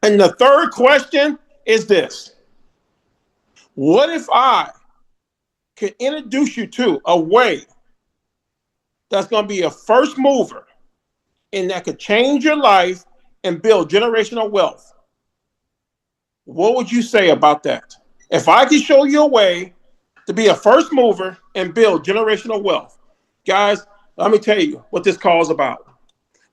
And the third question is this. What if I could introduce you to a way that's going to be a first mover and that could change your life and build generational wealth? What would you say about that? If I could show you a way to be a first mover and build generational wealth, guys, let me tell you what this call is about.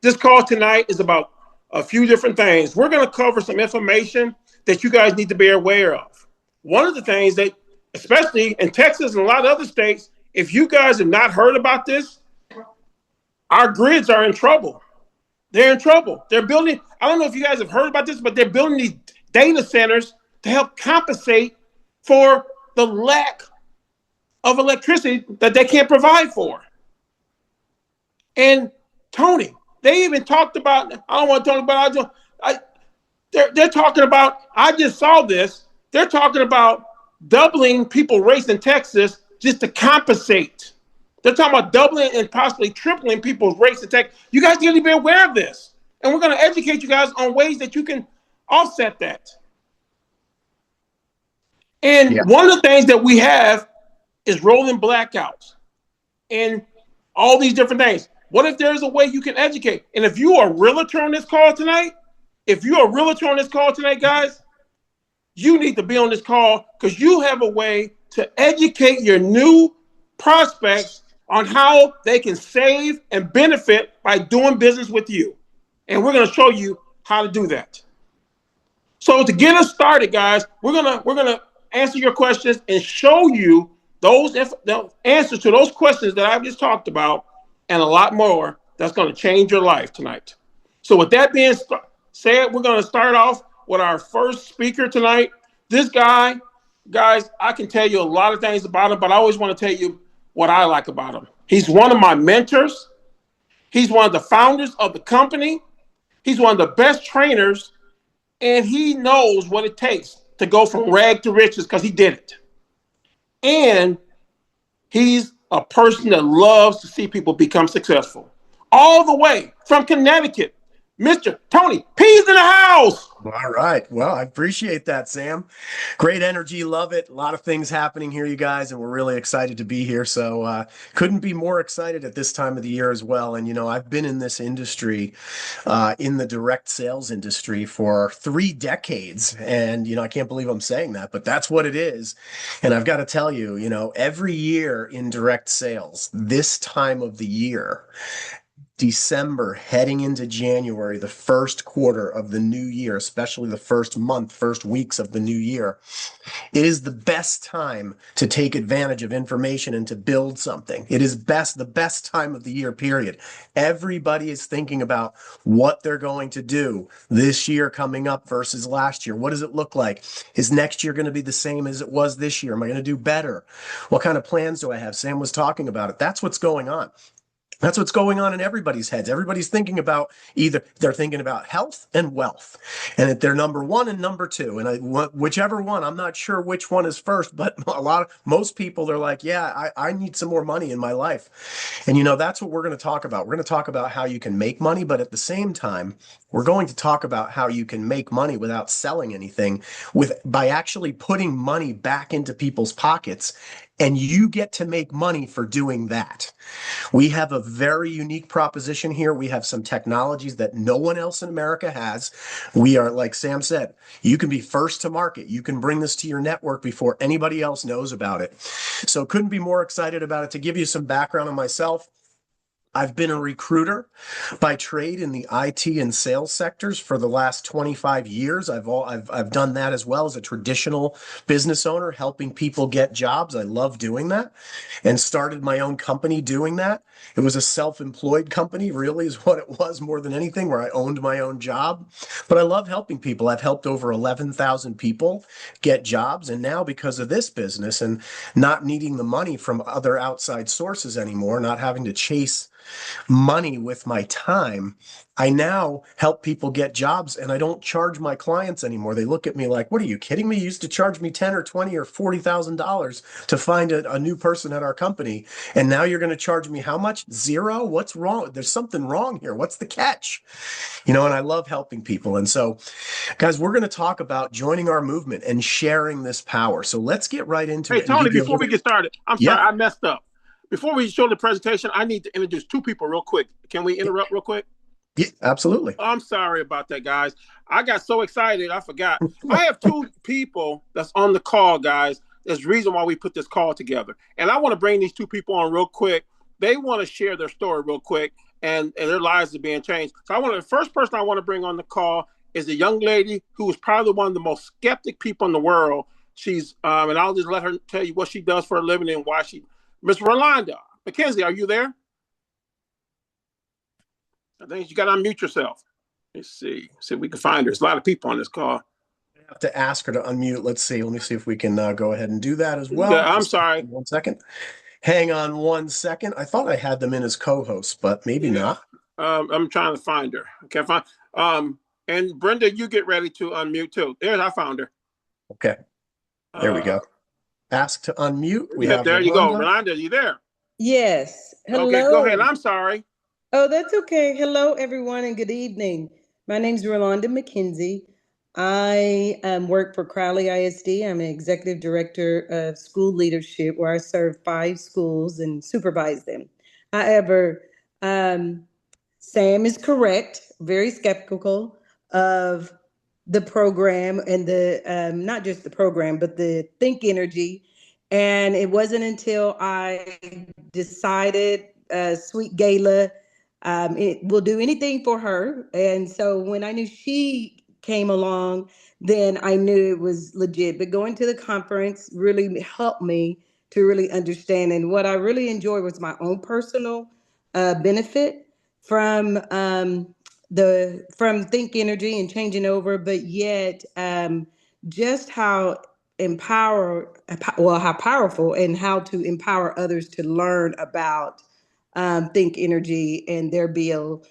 This call tonight is about a few different things. We're going to cover some information that you guys need to be aware of. One of the things that, especially in Texas and a lot of other states, if you guys have not heard about this, our grids are in trouble. They're in trouble. They're building, I don't know if you guys have heard about this, but they're building these data centers to help compensate for the lack of electricity that they can't provide for. And Tony, they even talked about, I don't want to talk about, they're talking about, I just saw this, they're talking about doubling people race in Texas just to compensate. They're talking about doubling and possibly tripling people's race in Texas. You guys need to be aware of this. And we're going to educate you guys on ways that you can offset that. And one of the things that we have is rolling blackouts and all these different things. What if there's a way you can educate? And if you are a realtor on this call tonight, guys, you need to be on this call because you have a way to educate your new prospects on how they can save and benefit by doing business with you. And we're going to show you how to do that. So to get us started, guys, we're gonna answer your questions and show you the answers to those questions that I've just talked about and a lot more that's going to change your life tonight. So with that being said, we're going to start off with our first speaker tonight. This guy, guys, I can tell you a lot of things about him, but I always want to tell you what I like about him. He's one of my mentors. He's one of the founders of the company. He's one of the best trainers, and he knows what it takes to go from rag to riches because he did it. And he's a person that loves to see people become successful. All the way from Connecticut, Mr. Tony P's in the house. All right. Well, I appreciate that, Sam. Great energy. Love it. A lot of things happening here, you guys, and we're really excited to be here. So couldn't be more excited at this time of the year as well. And, you know, I've been in this industry, in the direct sales industry for 3 decades. And, you know, I can't believe I'm saying that, but that's what it is. And I've got to tell you, you know, every year in direct sales, this time of the year, December heading into January, the first quarter of the new year, especially the first month, first weeks of the new year, it is the best time to take advantage of information and to build something. It is the best time of the year, period. Everybody is thinking about what they're going to do this year coming up versus last year. What does it look like? Is next year going to be the same as it was this year? Am I going to do better? What kind of plans do I have? Sam was talking about it. That's what's going on. That's what's going on in everybody's heads. Everybody's thinking about they're thinking about health and wealth, and they're number one and number two. And whichever one, I'm not sure which one is first, but most people, they're like, yeah, I need some more money in my life. And, you know, that's what we're going to talk about. We're going to talk about how you can make money, but at the same time, we're going to talk about how you can make money without selling anything by actually putting money back into people's pockets. And you get to make money for doing that. We have a very unique proposition here. We have some technologies that no one else in America has. We are, like Sam said, you can be first to market. You can bring this to your network before anybody else knows about it. So couldn't be more excited about it. To give you some background on myself, I've been a recruiter by trade in the IT and sales sectors for the last 25 years. I've done that as well as a traditional business owner, helping people get jobs. I love doing that, and started my own company doing that. It was a self-employed company, really, is what it was more than anything, where I owned my own job. But I love helping people. I've helped over 11,000 people get jobs. And now, because of this business and not needing the money from other outside sources anymore, not having to chase money with my time, I now help people get jobs, and I don't charge my clients anymore. They look at me like, what are you kidding me? You used to charge me $10 or $20 or $40,000 to find a new person at our company. And now you're going to charge me how much? Zero? What's wrong? There's something wrong here. What's the catch? You know, and I love helping people. And so Guys, we're going to talk about joining our movement and sharing this power. So let's get right into Hey, it and Tony, give you a before little. we get started, I'm sorry, Yeah, I messed up. Before we show the presentation, I need to introduce two people real quick. Can we interrupt real quick? yeah, absolutely. I'm sorry about that, guys. I got so excited, I forgot. I have two people that's on the call, guys. There's a reason why we put this call together. And I want to bring these two people on real quick. They want to share their story real quick, and their lives are being changed. So the first person I want to bring on the call is a young lady who is probably one of the most skeptic people in the world. She's and I'll just let her tell you what she does for a living and why she. Miss Rolanda McKenzie, are you there? I think you got to unmute yourself. Let's see if we can find her. There's a lot of people on this call. I have to ask her to unmute. Let's see. Let me see if we can go ahead and do that as Yeah, well. I'm Just sorry. 1 second. Hang on 1 second. I thought I had them in as co-hosts, but maybe not. I'm trying to find her. I can't find. And Brenda, you get ready to unmute too. There's I found her. Okay. There we go. Ask to unmute. We Yeah, have there you go. Rolanda. Rolanda, you there? Yes. Hello. Okay, go ahead. I'm sorry. Oh, that's okay. Hello, everyone, and good evening. My name's Rolanda McKenzie. I work for Crowley ISD. I'm an executive director of school leadership where I serve 5 schools and supervise them. However, Sam is correct, very skeptical of the program and the not just the program, but the Think Energy. And it wasn't until I decided Sweet Gayla it will do anything for her. And so when I knew she came along, then I knew it was legit. But going to the conference really helped me to really understand. And what I really enjoyed was my own personal benefit from from Think Energy and changing over, but yet just how how powerful and how to empower others to learn about Think Energy and their bill,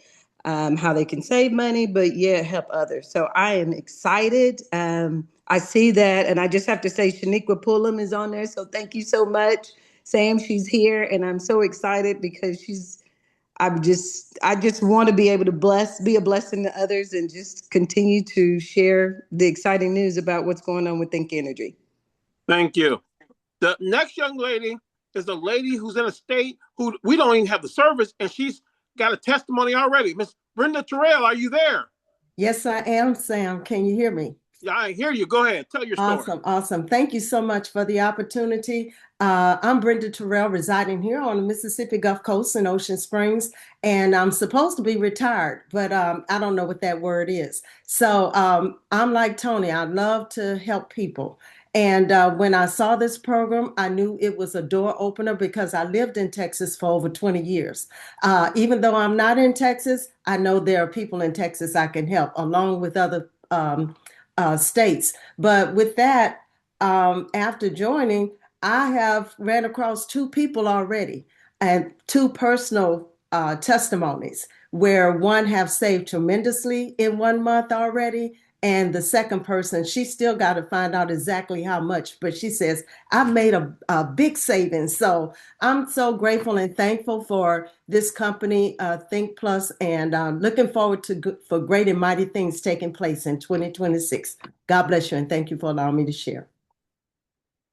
how they can save money, but yet help others. So I am excited. I see that, and I just have to say, Shaniqua Pullum is on there. So thank you so much, Sam. She's here, and I'm so excited because I just want to be able to be a blessing to others and just continue to share the exciting news about what's going on with Think Energy. Thank you. The next young lady is a lady who's in a state who we don't even have the service, and she's got a testimony already. Miss Brenda Terrell, are you there? Yes, I am, Sam. Can you hear me? Yeah, I hear you. Go ahead. Tell your story. Awesome, awesome. Thank you so much for the opportunity. I'm Brenda Terrell, residing here on the Mississippi Gulf Coast in Ocean Springs, and I'm supposed to be retired, but I don't know what that word is. So I'm like Tony. I love to help people. And when I saw this program, I knew it was a door opener because I lived in Texas for over 20 years. Even though I'm not in Texas, I know there are people in Texas I can help, along with other states. But with that, after joining, I have ran across 2 people already and 2 personal testimonies where one have saved tremendously in 1 month already. And the second person, she still got to find out exactly how much, but she says, I've made a big savings. So I'm so grateful and thankful for this company, Think Plus, and looking forward for great and mighty things taking place in 2026. God bless you, and thank you for allowing me to share.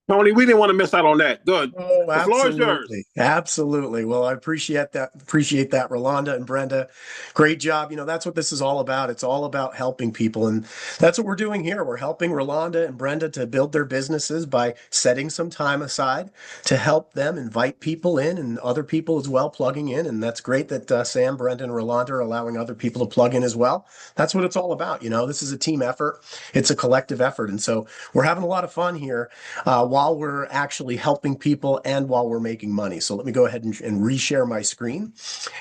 Tony, we didn't want to miss out on that. Good. Oh, The floor is yours. absolutely. Absolutely. Well, I appreciate that. Appreciate that, Rolanda and Brenda. Great job. That's what this is all about. It's all about helping people. And that's what we're doing here. We're helping Rolanda and Brenda to build their businesses by setting some time aside to help them invite people in and other people as well plugging in. And that's great that Sam, Brenda, and Rolanda are allowing other people to plug in as well. That's what it's all about. This is a team effort. It's a collective effort. And so we're having a lot of fun here while we're actually helping people and while we're making money. So let me go ahead and reshare my screen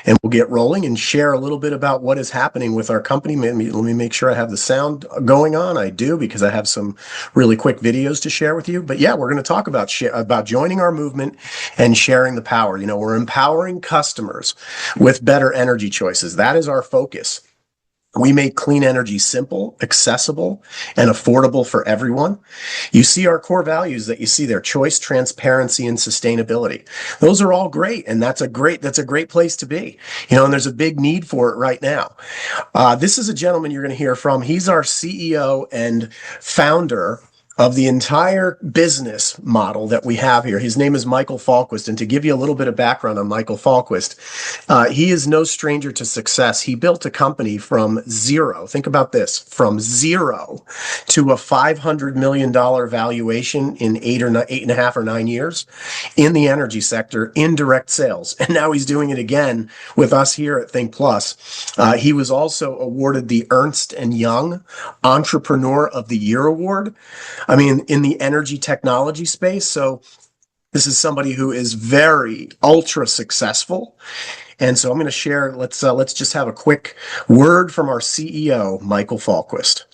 and we'll get rolling and share a little bit about what is happening with our company. Let me make sure I have the sound going on. I do, because I have some really quick videos to share with you. But yeah, we're going to talk about joining our movement and sharing the power. We're empowering customers with better energy choices. That is our focus. We made clean energy simple, accessible, and affordable for everyone. You see our core values that you see there: choice, transparency, and sustainability. Those are all great, and that's a great place to be. And there's a big need for it right now. This is a gentleman you're going to hear from. He's our CEO and founder of the entire business model that we have here. His name is Michael Falquist. And to give you a little bit of background on Michael Falquist, he is no stranger to success. He built a company from zero. Think about this, from zero to a $500 million valuation in 8.5 or 9 years in the energy sector, in direct sales. And now he's doing it again with us here at Think Plus. He was also awarded the Ernst & Young Entrepreneur of the Year Award. In the energy technology space. So this is somebody who is very ultra successful. And so I'm going to share, let's just have a quick word from our CEO, Michael Falquist.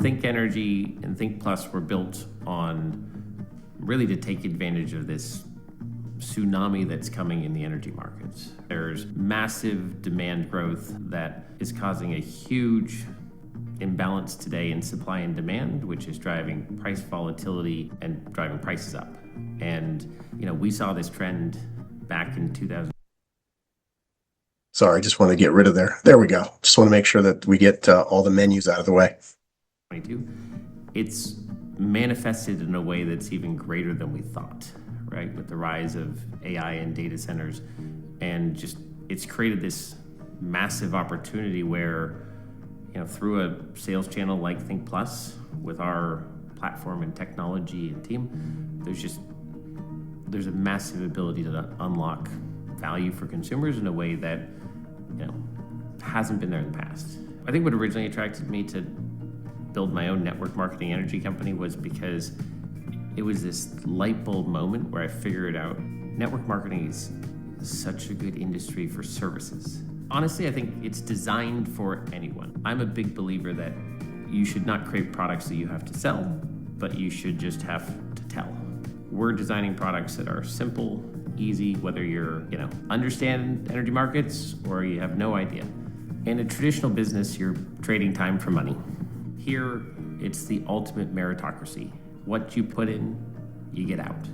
Think Energy and Think Plus were built on really to take advantage of this tsunami that's coming in the energy markets. There's massive demand growth that is causing a huge imbalance today in supply and demand, which is driving price volatility and driving prices up. And, we saw this trend back in 2000. Sorry, I just want to get rid of there. There we go. Just want to make sure that we get all the menus out of the way. 22. It's manifested in a way that's even greater than we thought. Right, with the rise of AI and data centers, and just it's created this massive opportunity where, through a sales channel like Think Plus, with our platform and technology and team, there's a massive ability to unlock value for consumers in a way that hasn't been there in the past. I think what originally attracted me to build my own network marketing energy company was because it was this light bulb moment where I figured out network marketing is such a good industry for services. Honestly, I think it's designed for anyone. I'm a big believer that you should not create products that you have to sell, but you should just have to tell. We're designing products that are simple, easy, whether you're, understand energy markets or you have no idea. In a traditional business, you're trading time for money. Here, it's the ultimate meritocracy. What you put in, you get out.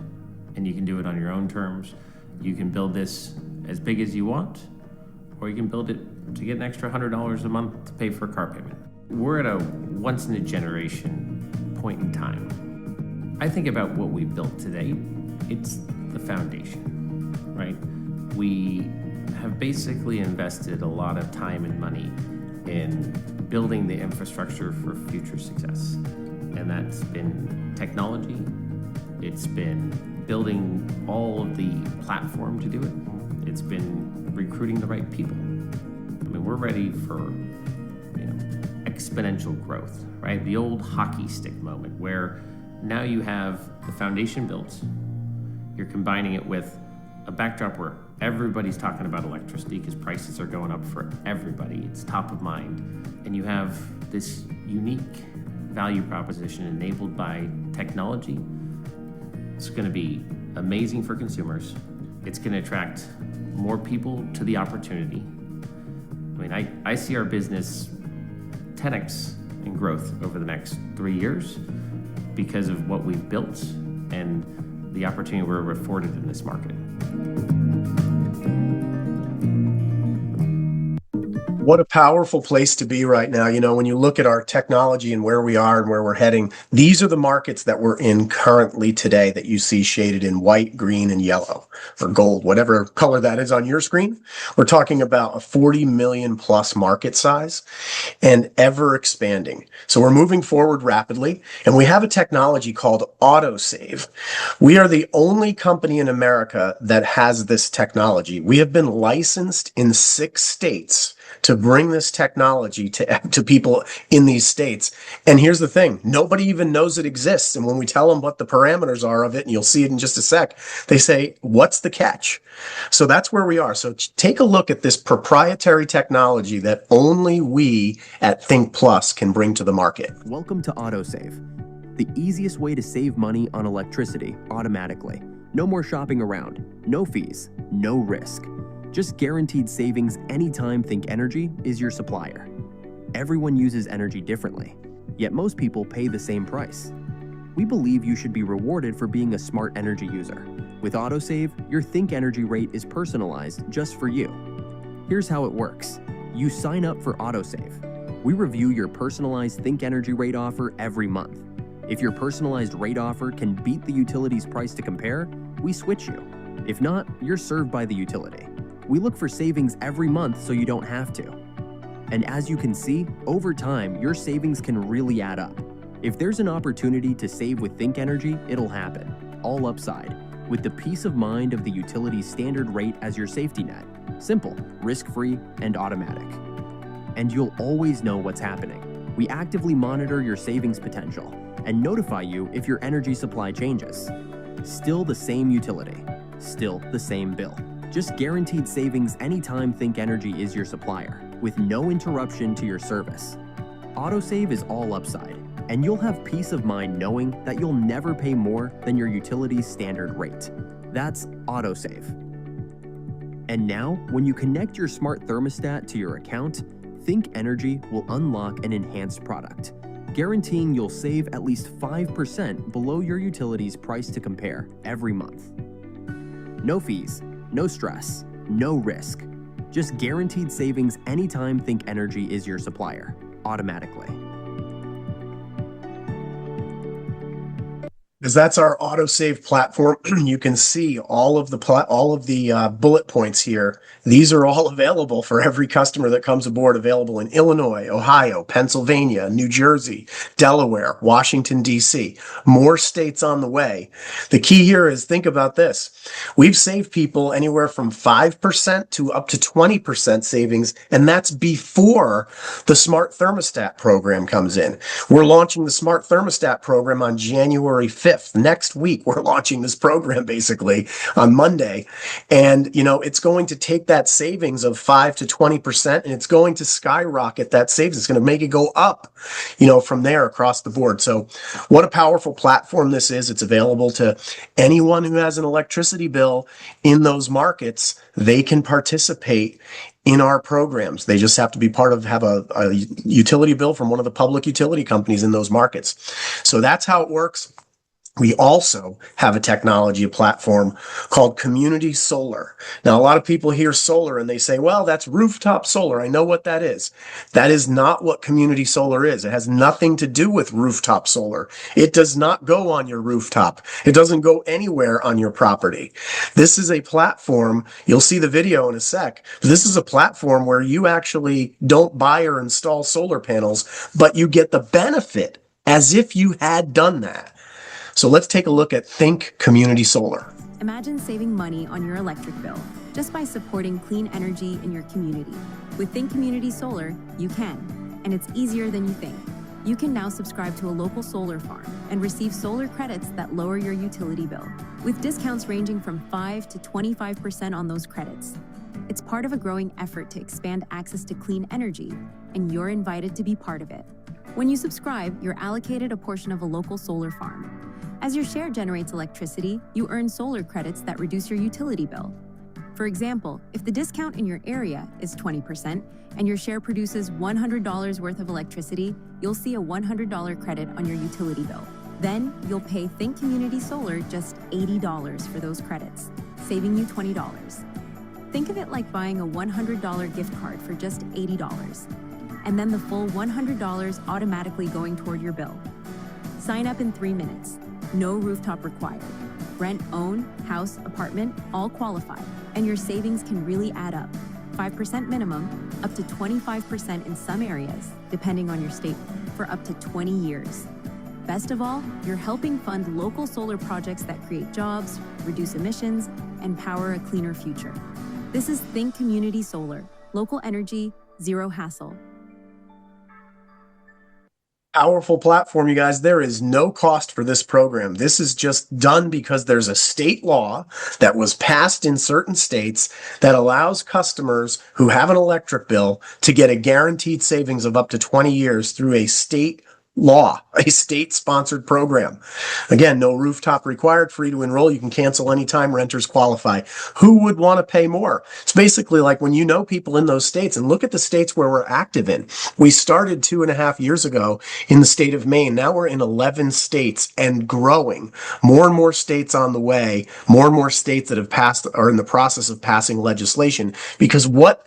And you can do it on your own terms. You can build this as big as you want, or you can build it to get an extra $100 a month to pay for a car payment. We're at a once-in-a-generation point in time. I think about what we've built today. It's the foundation, right? We have basically invested a lot of time and money in building the infrastructure for future success. And that's been technology. It's been building all of the platform to do it. It's been recruiting the right people. We're ready for exponential growth, right? The old hockey stick moment where now you have the foundation built. You're combining it with a backdrop where everybody's talking about electricity because prices are going up for everybody. It's top of mind. And you have this unique value proposition enabled by technology. It's going to be amazing for consumers. It's going to attract more people to the opportunity. I see our business 10x in growth over the next 3 years because of what we've built and the opportunity we're afforded in this market. What a powerful place to be right now. When you look at our technology and where we are and where we're heading, these are the markets that we're in currently today that you see shaded in white, green, and yellow, or gold, whatever color that is on your screen. We're talking about a 40 million plus market size and ever expanding. So we're moving forward rapidly, and we have a technology called autosave. We are the only company in America that has this technology. We have been licensed in 6 states to bring this technology to people in these states. And here's the thing, nobody even knows it exists. And when we tell them what the parameters are of it, and you'll see it in just a sec, they say, what's the catch? So that's where we are. So take a look at this proprietary technology that only we at Think Plus can bring to the market. Welcome to AutoSave, the easiest way to save money on electricity automatically. No more shopping around, no fees, no risk. Just guaranteed savings anytime Think Energy is your supplier. Everyone uses energy differently, yet most people pay the same price. We believe you should be rewarded for being a smart energy user. With AutoSave, your Think Energy rate is personalized just for you. Here's how it works. You sign up for AutoSave. We review your personalized Think Energy rate offer every month. If your personalized rate offer can beat the utility's price to compare, we switch you. If not, you're served by the utility. We look for savings every month so you don't have to. And as you can see, over time, your savings can really add up. If there's an opportunity to save with Think Energy, it'll happen, all upside, with the peace of mind of the utility's standard rate as your safety net. Simple, risk-free, and automatic. And you'll always know what's happening. We actively monitor your savings potential and notify you if your energy supply changes. Still the same utility, still the same bill. Just guaranteed savings anytime Think Energy is your supplier, with no interruption to your service. AutoSave is all upside, and you'll have peace of mind knowing that you'll never pay more than your utility's standard rate. That's AutoSave. And now, when you connect your smart thermostat to your account, Think Energy will unlock an enhanced product, guaranteeing you'll save at least 5% below your utility's price to compare every month. No fees, no stress, no risk. Just guaranteed savings anytime Think Energy is your supplier, automatically. Because that's our autosave platform. You can see all of the bullet points here. These are all available for every customer that comes aboard, available in Illinois, Ohio, Pennsylvania, New Jersey, Delaware, Washington, D.C. More states on the way. The key here is, think about this. We've saved people anywhere from 5% to up to 20% savings, and that's before the Smart Thermostat program comes in. We're launching the Smart Thermostat program on January 5th. Next week, we're launching this program basically on Monday. And, it's going to take that savings of 5 to 20%, and it's going to skyrocket that savings. It's going to make it go up, from there across the board. So what a powerful platform this is. It's available to anyone who has an electricity bill in those markets. They can participate in our programs. They just have to be have a utility bill from one of the public utility companies in those markets. So that's how it works. We also have a technology, a platform called Community Solar. Now, a lot of people hear solar and they say, well, that's rooftop solar. I know what that is. That is not what Community Solar is. It has nothing to do with rooftop solar. It does not go on your rooftop. It doesn't go anywhere on your property. This is a platform, you'll see the video in a sec, but this is a platform where you actually don't buy or install solar panels, but you get the benefit as if you had done that. So let's take a look at Think Community Solar. Imagine saving money on your electric bill just by supporting clean energy in your community. With Think Community Solar, you can, and it's easier than you think. You can now subscribe to a local solar farm and receive solar credits that lower your utility bill, with discounts ranging from 5 to 25% on those credits. It's part of a growing effort to expand access to clean energy, and you're invited to be part of it. When you subscribe, you're allocated a portion of a local solar farm. As your share generates electricity, you earn solar credits that reduce your utility bill. For example, if the discount in your area is 20% and your share produces $100 worth of electricity, you'll see a $100 credit on your utility bill. Then you'll pay Think Community Solar just $80 for those credits, saving you $20. Think of it like buying a $100 gift card for just $80, and then the full $100 automatically going toward your bill. Sign up in 3 minutes. No rooftop required. Rent, own, house, apartment, all qualify, and your savings can really add up. 5% minimum, up to 25% in some areas, depending on your state, for up to 20 years. Best of all, you're helping fund local solar projects that create jobs, reduce emissions, and power a cleaner future. This is Think Community Solar. Local energy, zero hassle. Powerful platform, you guys. There is no cost for this program. This is just done because there's a state law that was passed in certain states that allows customers who have an electric bill to get a guaranteed savings of up to 20 years through a state law, a state-sponsored program. Again, no rooftop required, free to enroll. You can cancel anytime, renters qualify. Who would want to pay more? It's basically like when you know people in those states, and look at the states where we're active in. We started 2.5 years ago in the state of Maine. Now we're in 11 states and growing. More and more states on the way, more and more states that have passed are in the process of passing legislation, because what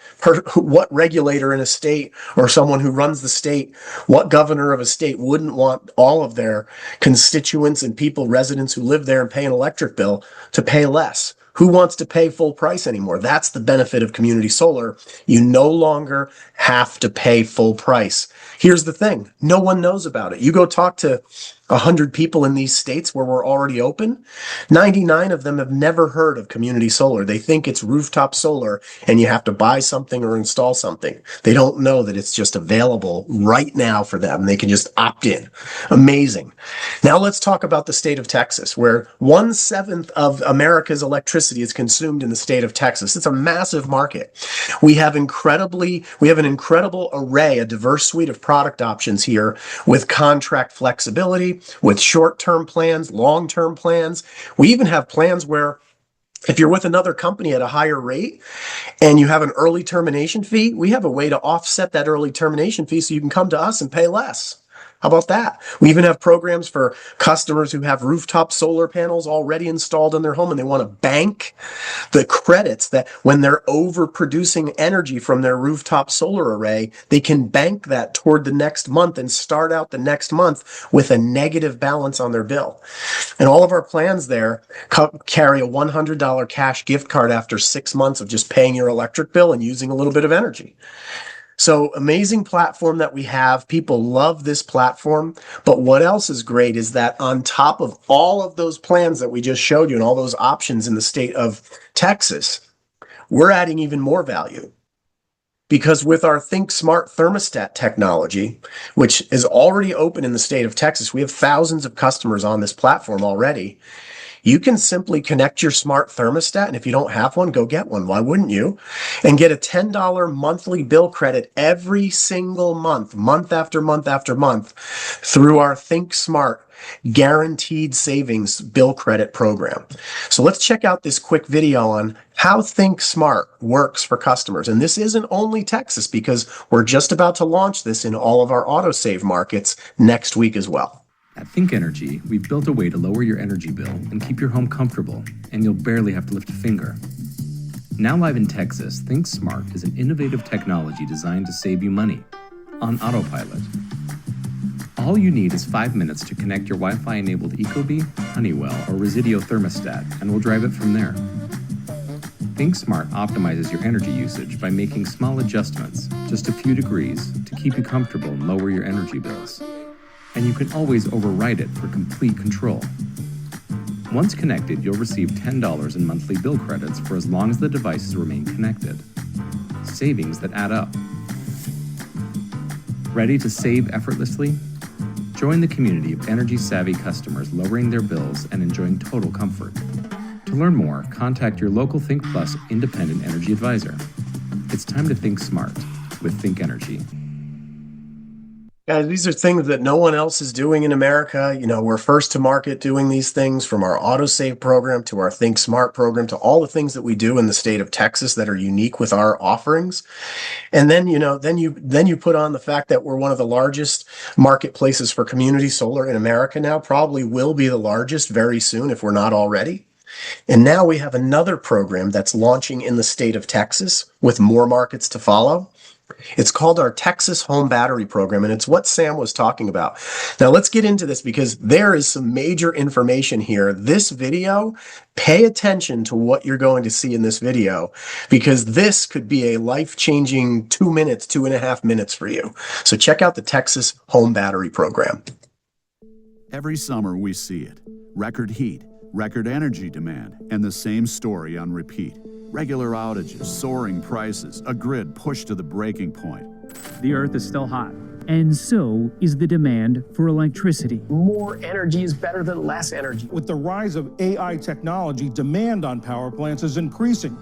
regulator in a state or someone who runs the state, what governor of a state wouldn't want all of their constituents and people, residents who live there and pay an electric bill, to pay less? Who wants to pay full price anymore? That's the benefit of community solar. You no longer have to pay full price. Here's the thing. No one knows about it. You go talk to 100 people in these states where we're already open. 99 of them have never heard of community solar. They think it's rooftop solar and you have to buy something or install something. They don't know that it's just available right now for them. They can just opt in. Amazing. Now let's talk about the state of Texas, where 1/7 of America's electricity is consumed in the state of Texas. It's a massive market. We have an incredible array, a diverse suite of product options here with contract flexibility, with short-term plans, long-term plans. We even have plans where if you're with another company at a higher rate and you have an early termination fee, we have a way to offset that early termination fee so you can come to us and pay less. How about that? We even have programs for customers who have rooftop solar panels already installed in their home and they want to bank the credits that when they're overproducing energy from their rooftop solar array, they can bank that toward the next month and start out the next month with a negative balance on their bill. And all of our plans there carry a $100 cash gift card after 6 months of just paying your electric bill and using a little bit of energy. So amazing platform that we have. People love this platform. But what else is great is that on top of all of those plans that we just showed you and all those options in the state of Texas, we're adding even more value. Because with our Think Smart thermostat technology, which is already open in the state of Texas, we have thousands of customers on this platform already. You can simply connect your smart thermostat, and if you don't have one, go get one. Why wouldn't you? And get a $10 monthly bill credit every single month, month after month after month, through our Think Smart guaranteed savings bill credit program. So let's check out this quick video on how Think Smart works for customers. And this isn't only Texas, because we're just about to launch this in all of our autosave markets next week as well. At Think Energy, we've built a way to lower your energy bill and keep your home comfortable, and you'll barely have to lift a finger. Now live in Texas, Think Smart is an innovative technology designed to save you money on autopilot. All you need is 5 minutes to connect your Wi-Fi-enabled Ecobee, Honeywell, or Residio thermostat, and we'll drive it from there. Think Smart optimizes your energy usage by making small adjustments, just a few degrees, to keep you comfortable and lower your energy bills. And you can always override it for complete control. Once connected, you'll receive $10 in monthly bill credits for as long as the devices remain connected. Savings that add up. Ready to save effortlessly? Join the community of energy-savvy customers lowering their bills and enjoying total comfort. To learn more, contact your local Think Plus independent energy advisor. It's time to think smart with Think Energy. Guys, these are things that no one else is doing in America. You know, we're first to market doing these things, from our autosave program to our Think Smart program to all the things that we do in the state of Texas that are unique with our offerings. And then, then you put on the fact that we're one of the largest marketplaces for community solar in America now, probably will be the largest very soon if we're not already. And now we have another program that's launching in the state of Texas with more markets to follow. It's called our Texas Home Battery Program, and it's what Sam was talking about. Now let's get into this, because there is some major information here. This video, pay attention to what you're going to see in this video, because this could be a life-changing 2.5 minutes for you. So check out the Texas Home Battery Program. Every summer we see it. Record heat, record energy demand, and the same story on repeat. Regular outages, soaring prices, a grid pushed to the breaking point. The Earth is still hot, and so is the demand for electricity. More energy is better than less energy. With the rise of AI technology, demand on power plants is increasing.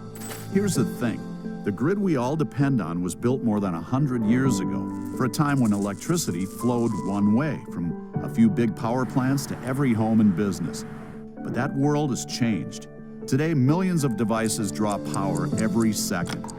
Here's the thing. The grid we all depend on was built more than 100 years ago, for a time when electricity flowed one way, from a few big power plants to every home and business. But that world has changed. Today, millions of devices draw power every second.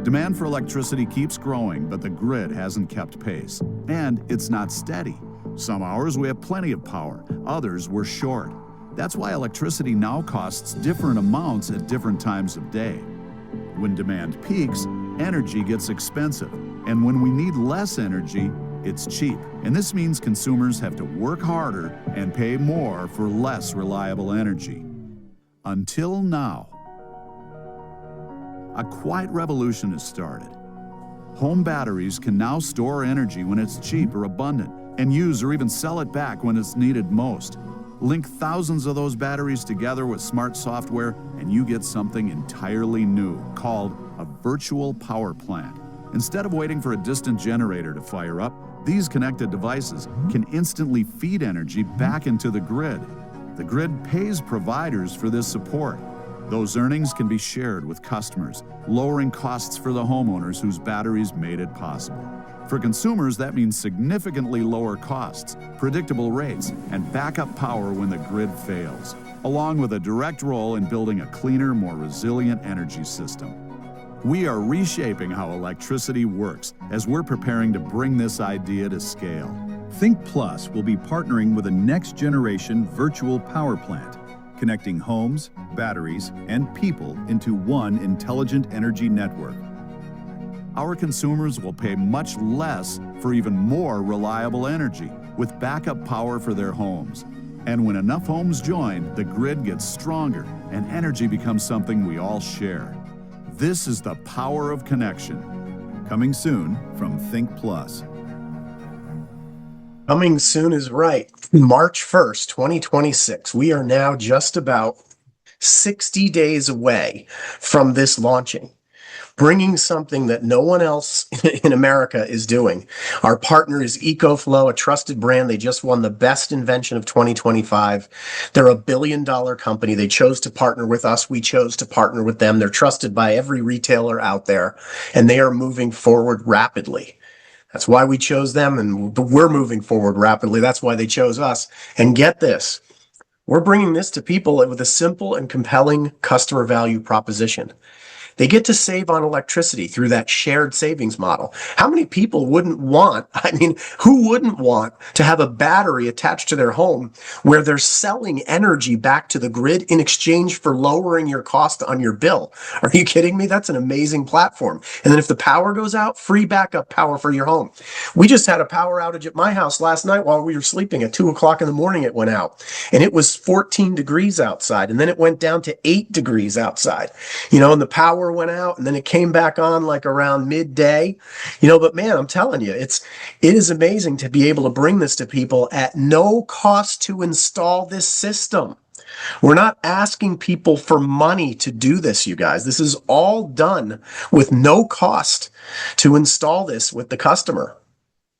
Demand for electricity keeps growing, but the grid hasn't kept pace. And it's not steady. Some hours we have plenty of power, others we're short. That's why electricity now costs different amounts at different times of day. When demand peaks, energy gets expensive. And when we need less energy, it's cheap. And this means consumers have to work harder and pay more for less reliable energy. Until now. A quiet revolution has started. Home batteries can now store energy when it's cheap or abundant, and use or even sell it back when it's needed most. Link thousands of those batteries together with smart software, and you get something entirely new called a virtual power plant. Instead of waiting for a distant generator to fire up, these connected devices can instantly feed energy back into the grid. The grid pays providers for this support. Those earnings can be shared with customers, lowering costs for the homeowners whose batteries made it possible. For consumers, that means significantly lower costs, predictable rates, and backup power when the grid fails, along with a direct role in building a cleaner, more resilient energy system. We are reshaping how electricity works as we're preparing to bring this idea to scale. Think Plus will be partnering with a next-generation virtual power plant, connecting homes, batteries, and people into one intelligent energy network. Our consumers will pay much less for even more reliable energy, with backup power for their homes. And when enough homes join, the grid gets stronger and energy becomes something we all share. This is the power of connection. Coming soon from Think Plus. Coming soon is right. March 1st, 2026. We are now just about 60 days away from this launching, bringing something that no one else in America is doing. Our partner is EcoFlow, a trusted brand. They just won the best invention of 2025. They're a billion-dollar company. They chose to partner with us. We chose to partner with them. They're trusted by every retailer out there, and they are moving forward rapidly. That's why we chose them, and we're moving forward rapidly. That's why they chose us. And get this, we're bringing this to people with a simple and compelling customer value proposition. They get to save on electricity through that shared savings model. How many people wouldn't want, who wouldn't want to have a battery attached to their home where they're selling energy back to the grid in exchange for lowering your cost on your bill? Are you kidding me? That's an amazing platform. And then if the power goes out, free backup power for your home. We just had a power outage at my house last night while we were sleeping. At 2 o'clock in the morning, it went out. And it was 14 degrees outside. And then it went down to 8 degrees outside. And the power went out, and then it came back on like around midday. But man, I'm telling you, it is amazing to be able to bring this to people at no cost to install this system. We're not asking people for money to do this, you guys. This is all done with no cost to install this with the customer.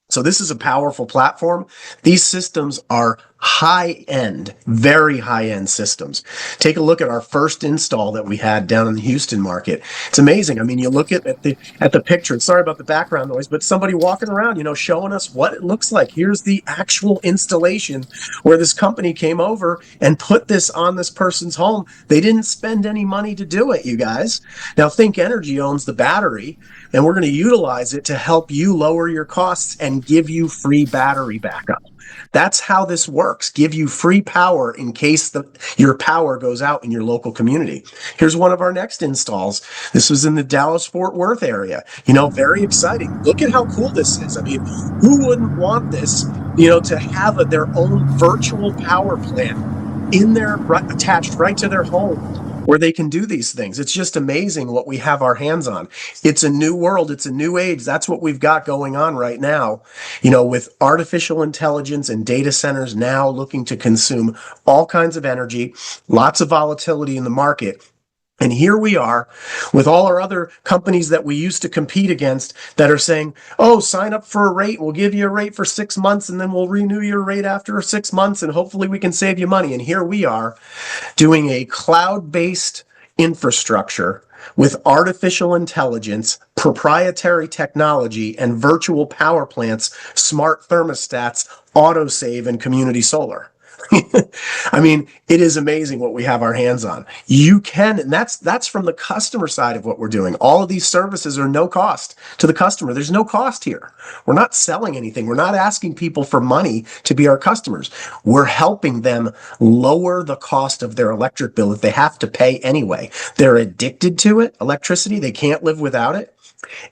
So this is a powerful platform. These systems are high-end, very high-end systems. Take a look at our first install that we had down in the Houston market. It's amazing. You look at the picture. Sorry about the background noise, but somebody walking around, showing us what it looks like. Here's the actual installation where this company came over and put this on this person's home. They didn't spend any money to do it, you guys. Now, Think Energy owns the battery, and we're going to utilize it to help you lower your costs and give you free battery backup. That's how this works. Give you free power in case your power goes out in your local community. Here's one of our next installs. This was in the Dallas-Fort Worth area. Very exciting. Look at how cool this is. Who wouldn't want this, to have their own virtual power plant in there, attached right to their home, where they can do these things. It's just amazing what we have our hands on. It's a new world. It's a new age. That's what we've got going on right now, with artificial intelligence and data centers now looking to consume all kinds of energy, lots of volatility in the market. And here we are with all our other companies that we used to compete against that are saying, oh, sign up for a rate. We'll give you a rate for 6 months, and then we'll renew your rate after 6 months, and hopefully we can save you money. And here we are doing a cloud-based infrastructure with artificial intelligence, proprietary technology, and virtual power plants, smart thermostats, autosave, and community solar. I mean, it is amazing what we have our hands on. You can, and that's from the customer side of what we're doing. All of these services are no cost to the customer. There's no cost here. We're not selling anything. We're not asking people for money to be our customers. We're helping them lower the cost of their electric bill that they have to pay anyway. They're addicted to it, electricity. They can't live without it.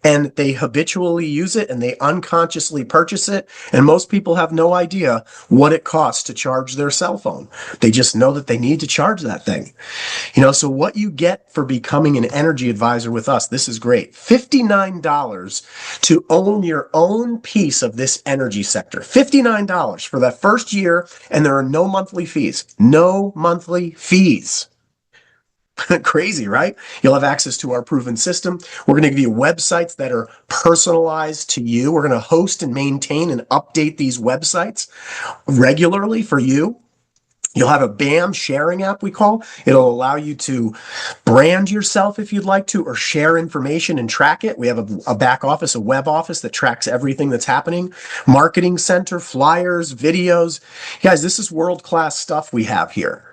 And they habitually use it and they unconsciously purchase it. And most people have no idea what it costs to charge their cell phone. They just know that they need to charge that thing. So what you get for becoming an energy advisor with us, this is great. $59 to own your own piece of this energy sector. $59 for that first year, and there are no monthly fees. No monthly fees. Crazy, right? You'll have access to our proven system. We're going to give you websites that are personalized to you. We're going to host and maintain and update these websites regularly for you. You'll have a BAM sharing app, we call. It'll allow you to brand yourself if you'd like to, or share information and track it. We have a back office, a web office that tracks everything that's happening. Marketing center, flyers, videos. Guys, this is world-class stuff we have here.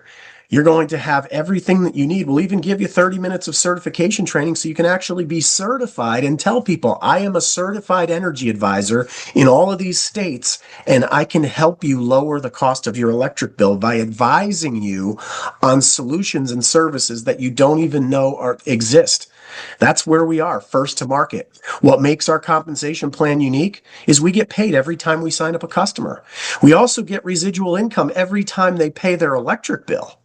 You're going to have everything that you need. We'll even give you 30 minutes of certification training so you can actually be certified and tell people, I am a certified energy advisor in all of these states, and I can help you lower the cost of your electric bill by advising you on solutions and services that you don't even know exist. That's where we are, first to market. What makes our compensation plan unique is we get paid every time we sign up a customer. We also get residual income every time they pay their electric bill.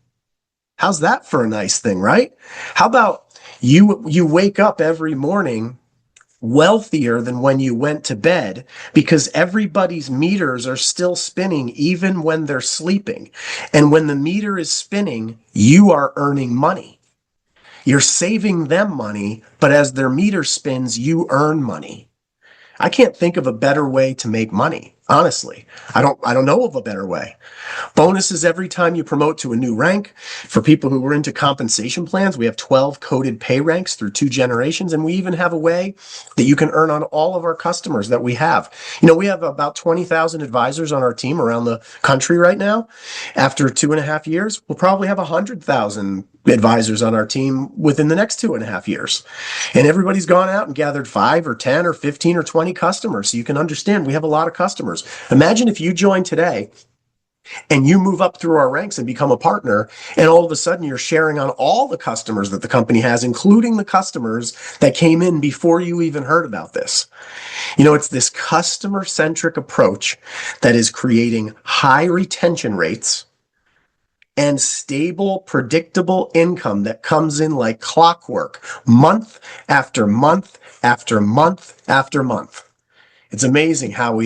How's that for a nice thing, right? How about you wake up every morning wealthier than when you went to bed because everybody's meters are still spinning even when they're sleeping. And when the meter is spinning, you are earning money. You're saving them money, but as their meter spins, you earn money. I can't think of a better way to make money. Honestly, I don't know of a better way. Bonuses every time you promote to a new rank. For people who are into compensation plans, we have 12 coded pay ranks through 2 generations, and we even have a way that you can earn on all of our customers that we have. We have about 20,000 advisors on our team around the country right now. After 2.5 years, we'll probably have 100,000 advisors on our team within the next 2.5 years. And everybody's gone out and gathered 5 or 10 or 15 or 20 customers. So you can understand we have a lot of customers. Imagine if you join today and you move up through our ranks and become a partner, and all of a sudden you're sharing on all the customers that the company has, including the customers that came in before you even heard about this. It's this customer-centric approach that is creating high retention rates and stable, predictable income that comes in like clockwork, month after month after month after month. It's amazing how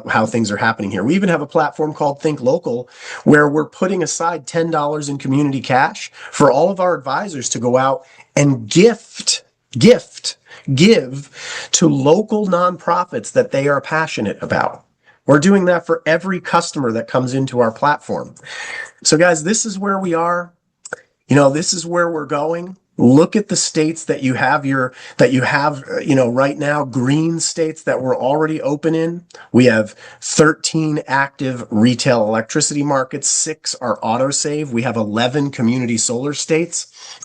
how things are happening here. We even have a platform called Think Local where we're putting aside $10 in community cash for all of our advisors to go out and give to local nonprofits that they are passionate about. We're doing that for every customer that comes into our platform. So guys, this is where we are. This is where we're going. Look at the states that you have right now, green states that we're already open in. We have 13 active retail electricity markets, 6 are autosave. We have 11 community solar states.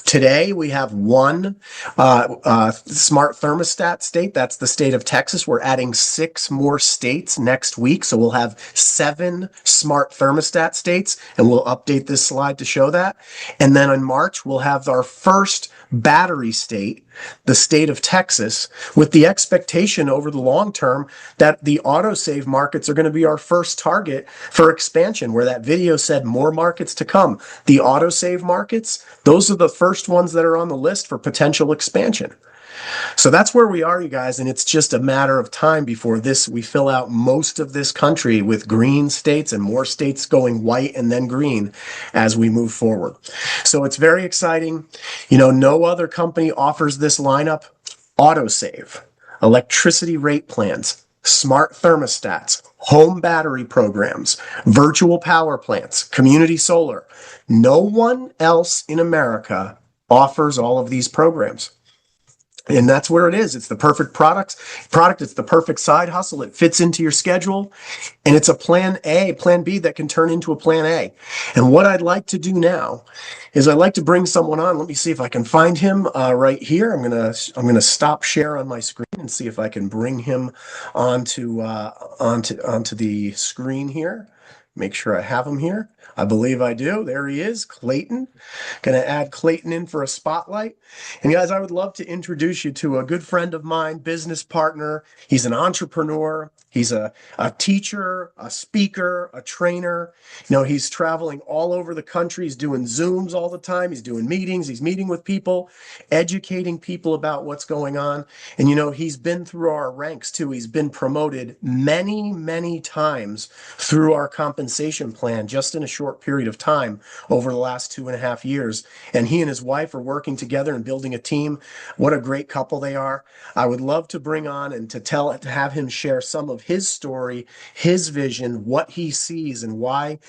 Today we have 1 smart thermostat state. That's the state of Texas. We're adding 6 more states next week. So we'll have 7 smart thermostat states, and we'll update this slide to show that. And then in March, we'll have our first battery state, the state of Texas, with the expectation over the long term that the autosave markets are going to be our first target for expansion, where that video said more markets to come. The autosave markets, those are the first ones that are on the list for potential expansion. So that's where we are, you guys, and it's just a matter of time before we fill out most of this country with green states and more states going white and then green as we move forward. So it's very exciting. No other company offers this lineup: autosave, electricity rate plans, smart thermostats, home battery programs, virtual power plants, community solar. No one else in America offers all of these programs. And that's where it is. It's the perfect product. It's the perfect side hustle. It fits into your schedule. And it's a plan B that can turn into a plan A. And what I'd like to do now is I'd like to bring someone on. Let me see if I can find him right here. I'm gonna stop share on my screen and see if I can bring him onto the screen here. Make sure I have him here. I believe I do. There he is, Clayton. Going to add Clayton in for a spotlight. And guys, I would love to introduce you to a good friend of mine, business partner. He's an entrepreneur. He's a teacher, a speaker, a trainer. You know, he's traveling all over the country. He's doing Zooms all the time. He's doing meetings. He's meeting with people, educating people about what's going on. And, you know, he's been through our ranks too. He's been promoted many, many times through our compensation plan just in a short period of time over the last 2.5 years. And he and his wife are working together and building a team. What a great couple they are. I would love to bring on and to have him share some of his story, his vision, what he sees, and why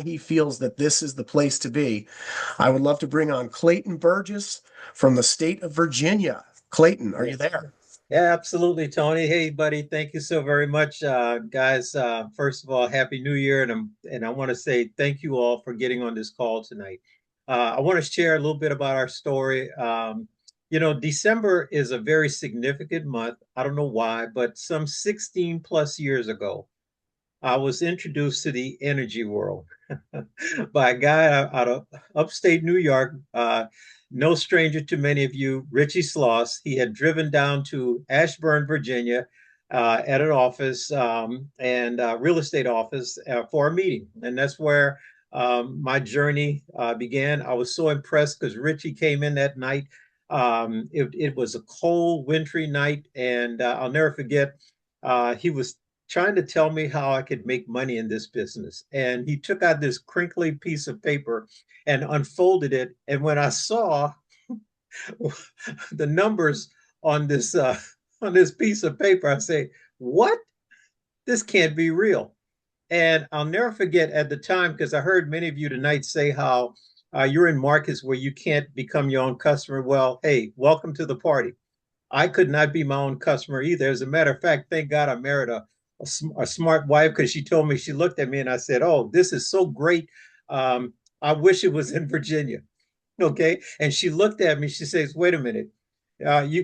he feels that this is the place to be. I would love to bring on Clayton Burgess from the state of Virginia. Clayton, are you there? Yeah, absolutely, Tony. Hey, buddy, thank you so very much, guys. First of all, Happy New Year, and I want to say thank you all for getting on this call tonight. I want to share a little bit about our story. December is a very significant month. I don't know why, but some 16 plus years ago, I was introduced to the energy world by a guy out of upstate New York, no stranger to many of you, Richie Sloss. He had driven down to Ashburn, Virginia, at an office and real estate office for a meeting. And that's where my journey began. I was so impressed because Richie came in that night. It was a cold, wintry night, and I'll never forget. He was trying to tell me how I could make money in this business. And he took out this crinkly piece of paper and unfolded it. And when I saw the numbers on this piece of paper, I say, "What? This can't be real." And I'll never forget at the time, because I heard many of you tonight say how you're in markets where you can't become your own customer. Well, hey, welcome to the party. I could not be my own customer either. As a matter of fact, thank God I married a smart wife, because she told me, she looked at me and I said, "Oh, this is so great. I wish it was in Virginia." Okay. And she looked at me, she says, "Wait a minute.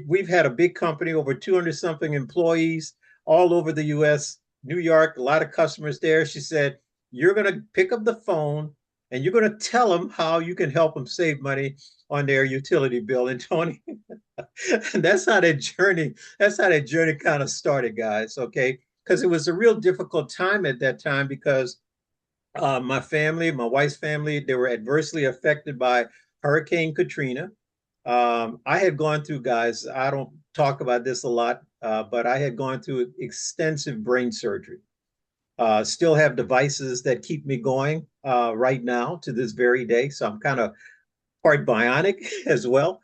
We've had a big company, over 200 something employees all over the US, New York, a lot of customers there." She said, "You're going to pick up the phone and you're going to tell them how you can help them save money on their utility bill." And Tony, that's how that journey kind of started, guys. Okay. Because it was a real difficult time at that time, because my family, my wife's family, they were adversely affected by Hurricane Katrina. I had gone through, guys, I don't talk about this a lot, but I had gone through extensive brain surgery. Still have devices that keep me going right now to this very day. So I'm kind of part bionic as well.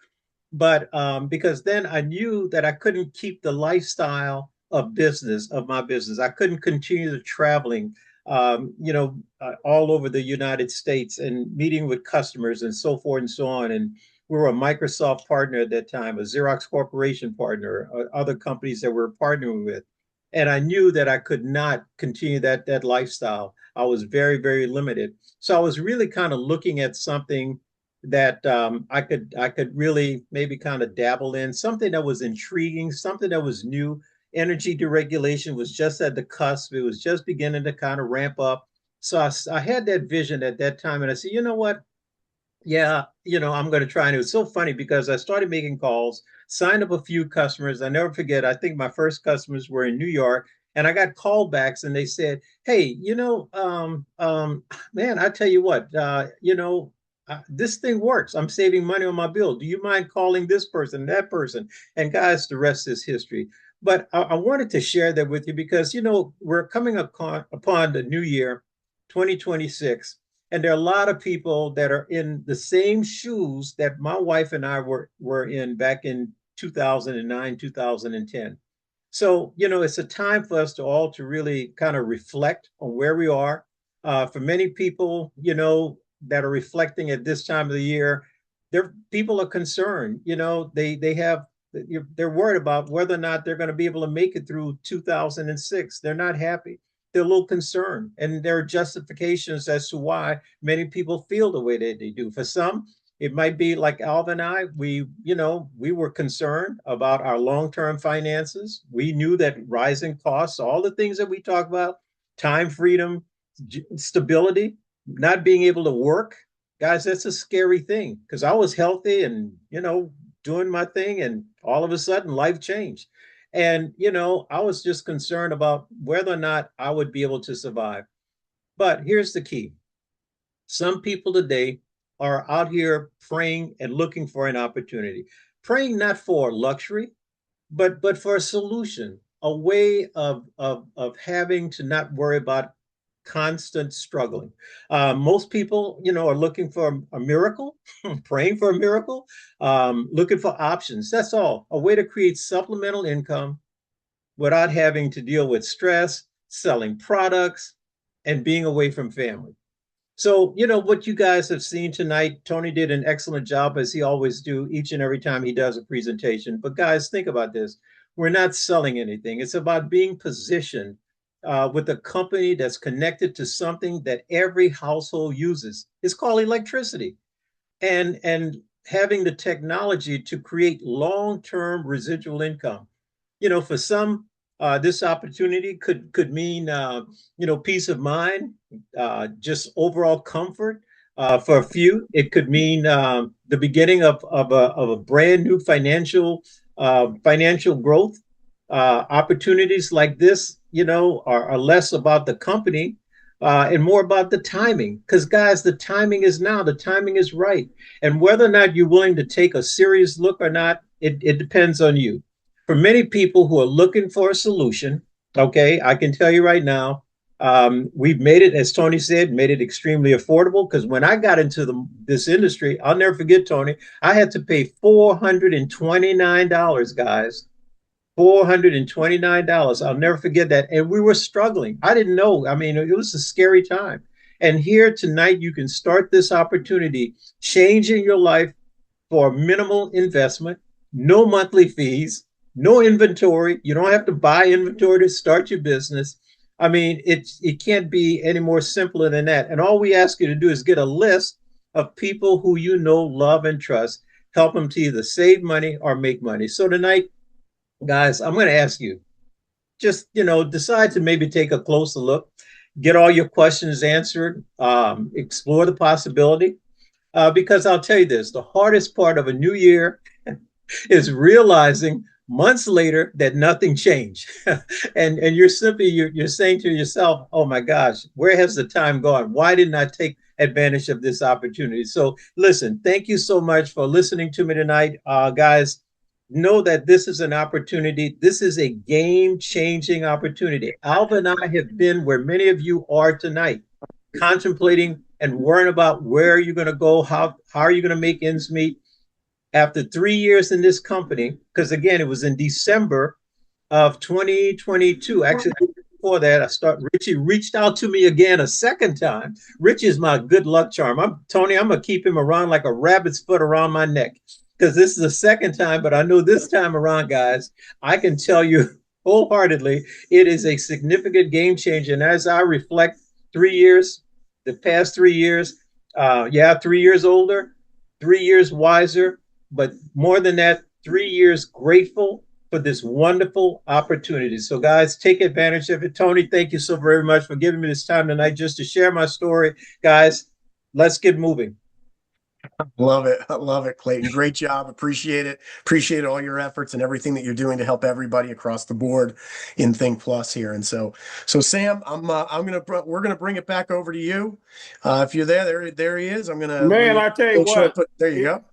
But because then I knew that I couldn't keep the lifestyle of my business. I couldn't continue the traveling, all over the United States and meeting with customers and so forth and so on. And we were a Microsoft partner at that time, a Xerox Corporation partner, other companies that we're partnering with. And I knew that I could not continue that lifestyle. I was very, very limited. So I was really kind of looking at something that I could really maybe kind of dabble in, something that was intriguing, something that was new. Energy deregulation was just at the cusp. It was just beginning to kind of ramp up. So I had that vision at that time, and I said, you know what? Yeah, I'm going to try. And it was so funny because I started making calls, signed up a few customers. I never forget, I think my first customers were in New York, and I got callbacks and they said, "Hey, man, I tell you what, this thing works. I'm saving money on my bill. Do you mind calling this person, that person?" And guys, the rest is history. But I wanted to share that with you because, we're coming upon the new year, 2026. And there are a lot of people that are in the same shoes that my wife and I were in back in 2009, 2010. So, it's a time for us to all to really kind of reflect on where we are. For many people, that are reflecting at this time of the year, people are concerned. They're worried about whether or not they're going to be able to make it through 2006. They're not happy. They're a little concerned, and there are justifications as to why many people feel the way that they do. For some, it might be like Alvin and I. We were concerned about our long-term finances. We knew that rising costs, all the things that we talk about, time, freedom, stability, not being able to work, guys, that's a scary thing, because I was healthy and doing my thing, and all of a sudden life changed. And I was just concerned about whether or not I would be able to survive. But here's the key. Some people today are out here praying and looking for an opportunity, praying not for luxury, but for a solution, a way of having to not worry about constant struggling. Most people, are looking for a miracle, praying for a miracle, looking for options. That's all. A way to create supplemental income without having to deal with stress, selling products, and being away from family. So, what you guys have seen tonight, Tony did an excellent job, as he always do each and every time he does a presentation. But guys, think about this. We're not selling anything. It's about being positioned with a company that's connected to something that every household uses. It's called electricity. And having the technology to create long-term residual income. For some, this opportunity could mean peace of mind, just overall comfort. For a few, it could mean the beginning of a brand new financial growth. Opportunities like this, are less about the company and more about the timing. Because guys, the timing is now. The timing is right. And whether or not you're willing to take a serious look or not, it depends on you. For many people who are looking for a solution, okay, I can tell you right now, we've made it, as Tony said, made it extremely affordable. Because when I got into this industry, I'll never forget, Tony, I had to pay $429, guys. $429. I'll never forget that. And we were struggling. I didn't know. I mean, it was a scary time. And here tonight, you can start this opportunity, changing your life for minimal investment, no monthly fees, no inventory. You don't have to buy inventory to start your business. I mean, it can't be any more simpler than that. And all we ask you to do is get a list of people who you know, love, and trust. Help them to either save money or make money. So tonight, guys, I'm going to ask you, just, decide to maybe take a closer look, get all your questions answered, explore the possibility. Because I'll tell you this, the hardest part of a new year is realizing months later that nothing changed. and you're simply, you're saying to yourself, oh my gosh, where has the time gone? Why didn't I take advantage of this opportunity? So listen, thank you so much for listening to me tonight. Guys, know that this is an opportunity. This is a game-changing opportunity. Alva and I have been where many of you are tonight, contemplating and worrying about where you're going to go, how are you going to make ends meet. After 3 years in this company, because again, it was in December of 2022. Actually, before that, Richie reached out to me again a second time. Richie is my good luck charm. Tony, I'm going to keep him around like a rabbit's foot around my neck, because this is the second time, but I know this time around, guys, I can tell you wholeheartedly, it is a significant game changer. And as I reflect 3 years, the past 3 years, 3 years older, 3 years wiser, but more than that, 3 years grateful for this wonderful opportunity. So guys, take advantage of it. Tony, thank you so very much for giving me this time tonight just to share my story. Guys, let's get moving. Love it. I love it, Clayton. Great job. Appreciate it. Appreciate all your efforts and everything that you're doing to help everybody across the board in Think Plus here. And so Sam, we're gonna bring it back over to you. If you're there he is. Man, I tell you what. There you go.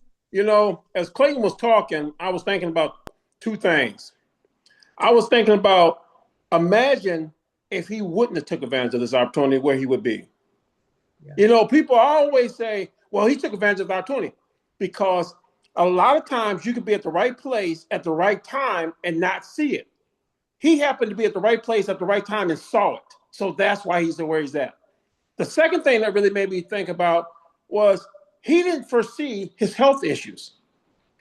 As Clayton was talking, I was thinking about two things. I was thinking about, imagine if he wouldn't have took advantage of this opportunity, where he would be. Yeah. People always say, well, he took advantage of the opportunity, because a lot of times you could be at the right place at the right time and not see it. he happened to be at the right place at the right time and saw it. So that's why he's where he's at. The second thing that really made me think about was he didn't foresee his health issues.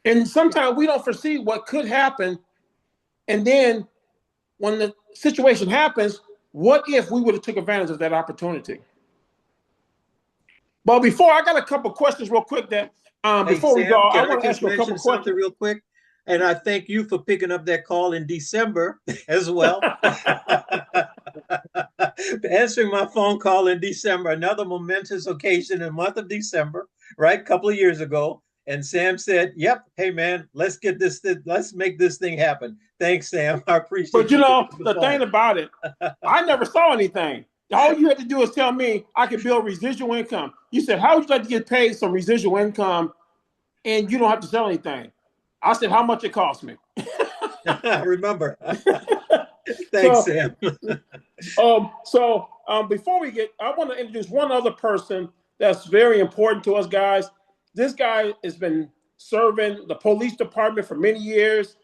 And sometimes we don't foresee what could happen. And then when the situation happens, what if we would have took advantage of that opportunity? But before, I got a couple questions real quick that before Sam, we go, I want to just ask you a couple mention something questions. real quick? And I thank you for picking up that call in December as well. Answering my phone call in December, another momentous occasion in the month of December, right? A couple of years ago. And Sam said, yep, hey man, let's make this thing happen. Thanks, Sam. I appreciate it. But you know, the thing about it, I never saw anything. All you had to do is tell me I could build residual income. You said, how would you like to get paid some residual income and you don't have to sell anything? I said, how much it cost me. Remember. Thanks, Sam. Before we get, I want to introduce one other person that's very important to us guys. This guy has been serving the police department for many years,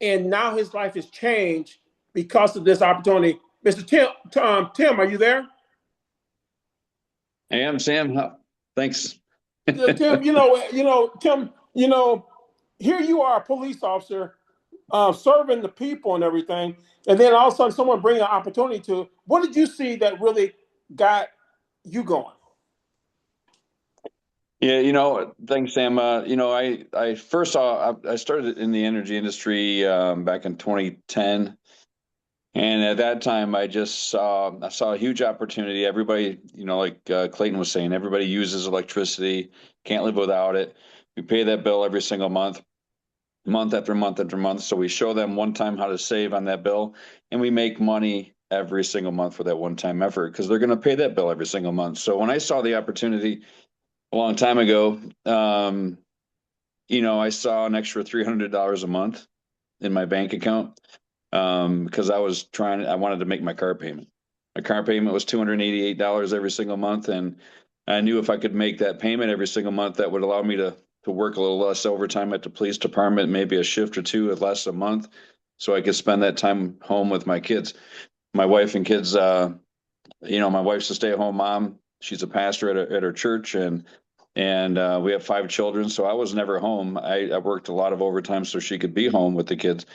and now his life has changed because of this opportunity. Mr. Tim, are you there? I am, Sam. Thanks. Tim, Tim, here you are, a police officer, serving the people and everything, and then all of a sudden someone bring an opportunity to. What did you see that really got you going? Yeah, thanks, Sam. I first saw I started in the energy industry back in 2010. And at that time, I saw a huge opportunity. Everybody, like Clayton was saying, everybody uses electricity, can't live without it. We pay that bill every single month, month after month after month. So we show them one time how to save on that bill, and we make money every single month for that one-time effort because they're going to pay that bill every single month. So when I saw the opportunity a long time ago, I saw an extra $300 a month in my bank account. Because I wanted to make my car payment. My car payment was $288 every single month. And I knew if I could make that payment every single month, that would allow me to work a little less overtime at the police department, maybe a shift or two less a month. So I could spend that time home with my kids, my wife and kids. My wife's a stay-at-home mom. She's a pastor at her church, and we have 5 children. So I was never home. I worked a lot of overtime so she could be home with the kids.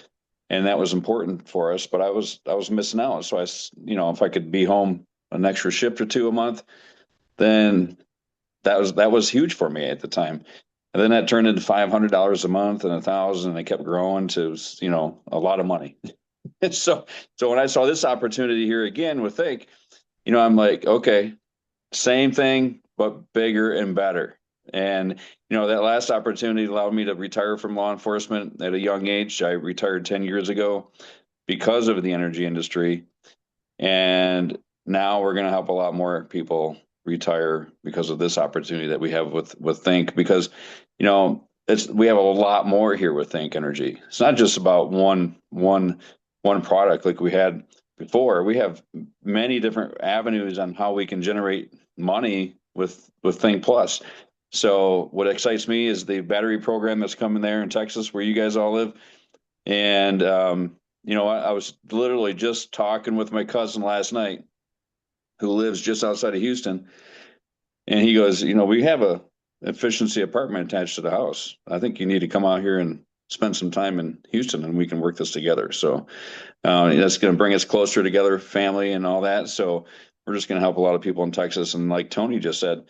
And that was important for us, but I was missing out. So if I could be home an extra shift or two a month, then that was huge for me at the time. And then that turned into $500 a month and $1,000, and it kept growing to a lot of money. And so when I saw this opportunity here again with Think, I'm like, okay, same thing but bigger and better. And that last opportunity allowed me to retire from law enforcement at a young age. I retired 10 years ago because of the energy industry. And now we're going to help a lot more people retire because of this opportunity that we have with Think, because, we have a lot more here with Think Energy. It's not just about one product like we had before. We have many different avenues on how we can generate money with Think Plus. So what excites me is the battery program that's coming there in Texas, where you guys all live. And, I was literally just talking with my cousin last night, who lives just outside of Houston. And he goes, we have a efficiency apartment attached to the house. I think you need to come out here and spend some time in Houston, and we can work this together. So that's going to bring us closer together, family and all that. So we're just going to help a lot of people in Texas. And like Tony just said,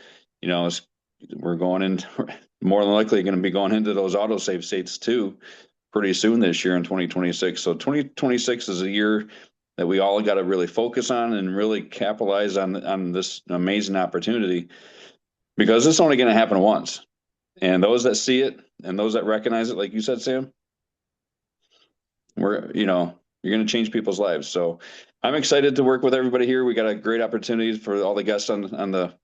we're going in, more than likely going to be going into those autosave states too pretty soon this year in 2026. So 2026 is a year that we all got to really focus on and really capitalize on this amazing opportunity, because it's only going to happen once. And those that see it and those that recognize it, like you said, Sam, you're going to change people's lives. So I'm excited to work with everybody here. We got a great opportunity for all the guests on the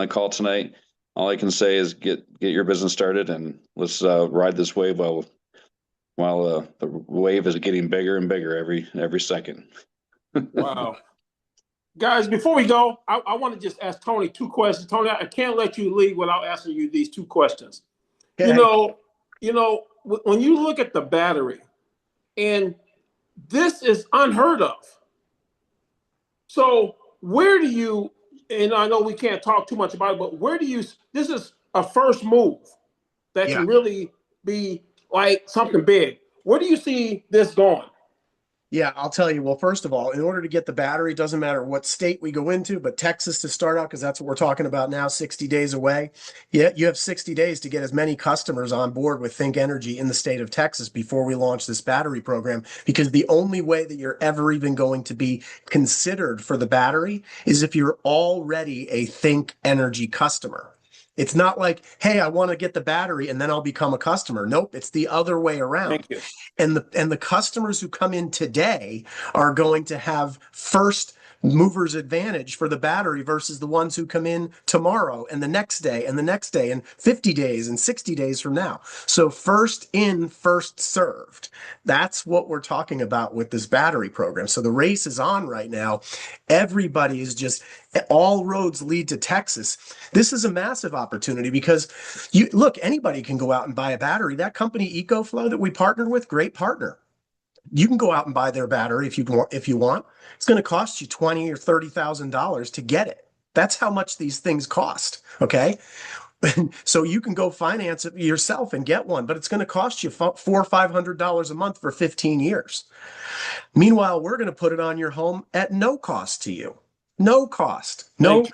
call tonight. All I can say is get your business started, and let's ride this wave while the wave is getting bigger and bigger every second. Wow. Guys, before we go, I want to just ask Tony 2 questions. Tony, I can't let you leave without asking you these 2 questions. Okay. When you look at the battery, and This is unheard of. So where do you, and I know we can't talk too much about it, but where do you, this is a first move that Yeah. can really be like something big. Where do you see this going? Yeah, I'll tell you. Well, first of all, in order to get the battery, it doesn't matter what state we go into, but Texas to start out, because that's what we're talking about now, 60 days away. Yeah, you have 60 days to get as many customers on board with Think Energy in the state of Texas before we launch this battery program, because the only way that you're ever even going to be considered for the battery is if you're already a Think Energy customer. It's not like, hey, I want to get the battery and then I'll become a customer. Nope, it's the other way around. Thank you. And the customers who come in today are going to have first movers advantage for the battery versus the ones who come in tomorrow and the next day and the next day and 50 days and 60 days from now. So first in, first served. That's what we're talking about with this battery program. So the race is on right now. Everybody is just, all roads lead to Texas. This is a massive opportunity because you look, anybody can go out and buy a battery. That company EcoFlow that we partnered with, great partner. You can go out and buy their battery if you want. It's going to cost you $20,000 or $30,000 to get it. That's how much these things cost. Okay. So you can go finance it yourself and get one, but it's going to cost you $400 or $500 a month for 15 years. Meanwhile, we're going to put it on your home at no cost to you. No cost, no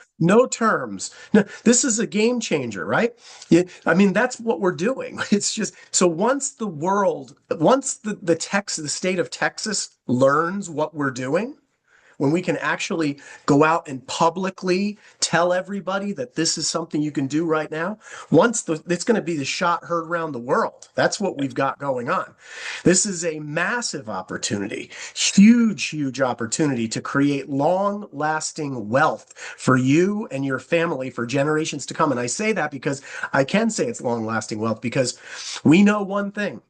terms. No, this is a game changer, right? Yeah, I mean, that's what we're doing. It's just, so once the state of Texas learns what we're doing, when we can actually go out and publicly tell everybody that this is something you can do right now, it's going to be the shot heard around the world. That's what we've got going on. This is a massive opportunity, huge opportunity to create long-lasting wealth for you and your family for generations to come. And I say that because I can say it's long-lasting wealth because we know one thing.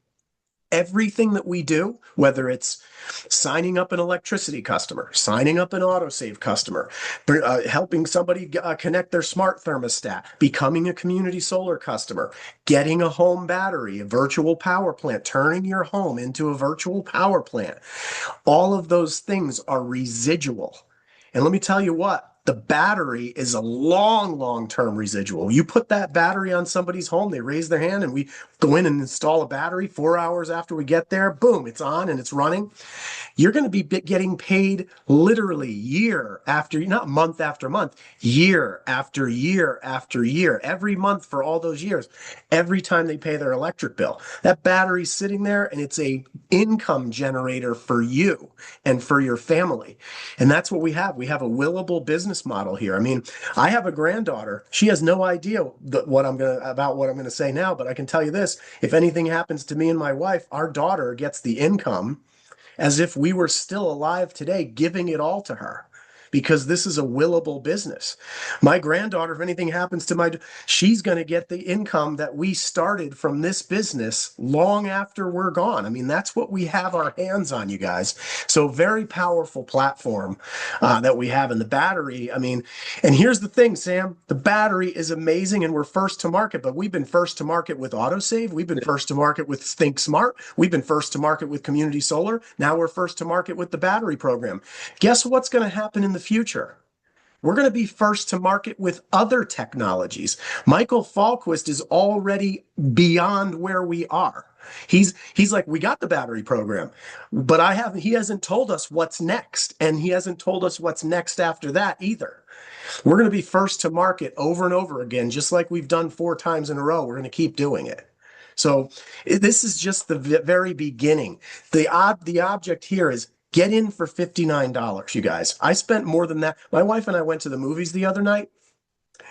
Everything that we do, whether it's signing up an electricity customer, signing up an autosave customer, helping somebody connect their smart thermostat, becoming a community solar customer, getting a home battery, a virtual power plant, turning your home into a virtual power plant, all of those things are residual. And let me tell you what, the battery is a long-term residual. You put that battery on somebody's home, they raise their hand, and we go in and install a battery 4 hours after we get there. Boom, it's on and it's running. You're going to be getting paid literally year after, not month after month, year after year after year, every month for all those years, every time they pay their electric bill. That battery's sitting there and it's a income generator for you and for your family. And that's what we have. We have a willable business model here. I mean, I have a granddaughter. She has no idea what I'm going to say now, but I can tell you this. If anything happens to me and my wife, our daughter gets the income as if we were still alive today, giving it all to her, because this is a willable business. My granddaughter, if anything happens to she's going to get the income that we started from this business long after we're gone. I mean, that's what we have our hands on, you guys. So very powerful platform that we have in the battery. I mean, and here's the thing, Sam, the battery is amazing and we're first to market, but we've been first to market with autosave. We've been first to market with Think Smart. We've been first to market with community solar. Now we're first to market with the battery program. Guess what's going to happen in the future? We're going to be first to market with other technologies. Michael Falquist is already beyond where we are. He's like, we got the battery program, but he hasn't told us what's next. And he hasn't told us what's next after that either. We're going to be first to market over and over again, just like we've done 4 times in a row. We're going to keep doing it. So this is just the very beginning. The object here is get in for $59, you guys. I spent more than that. My wife and I went to the movies the other night.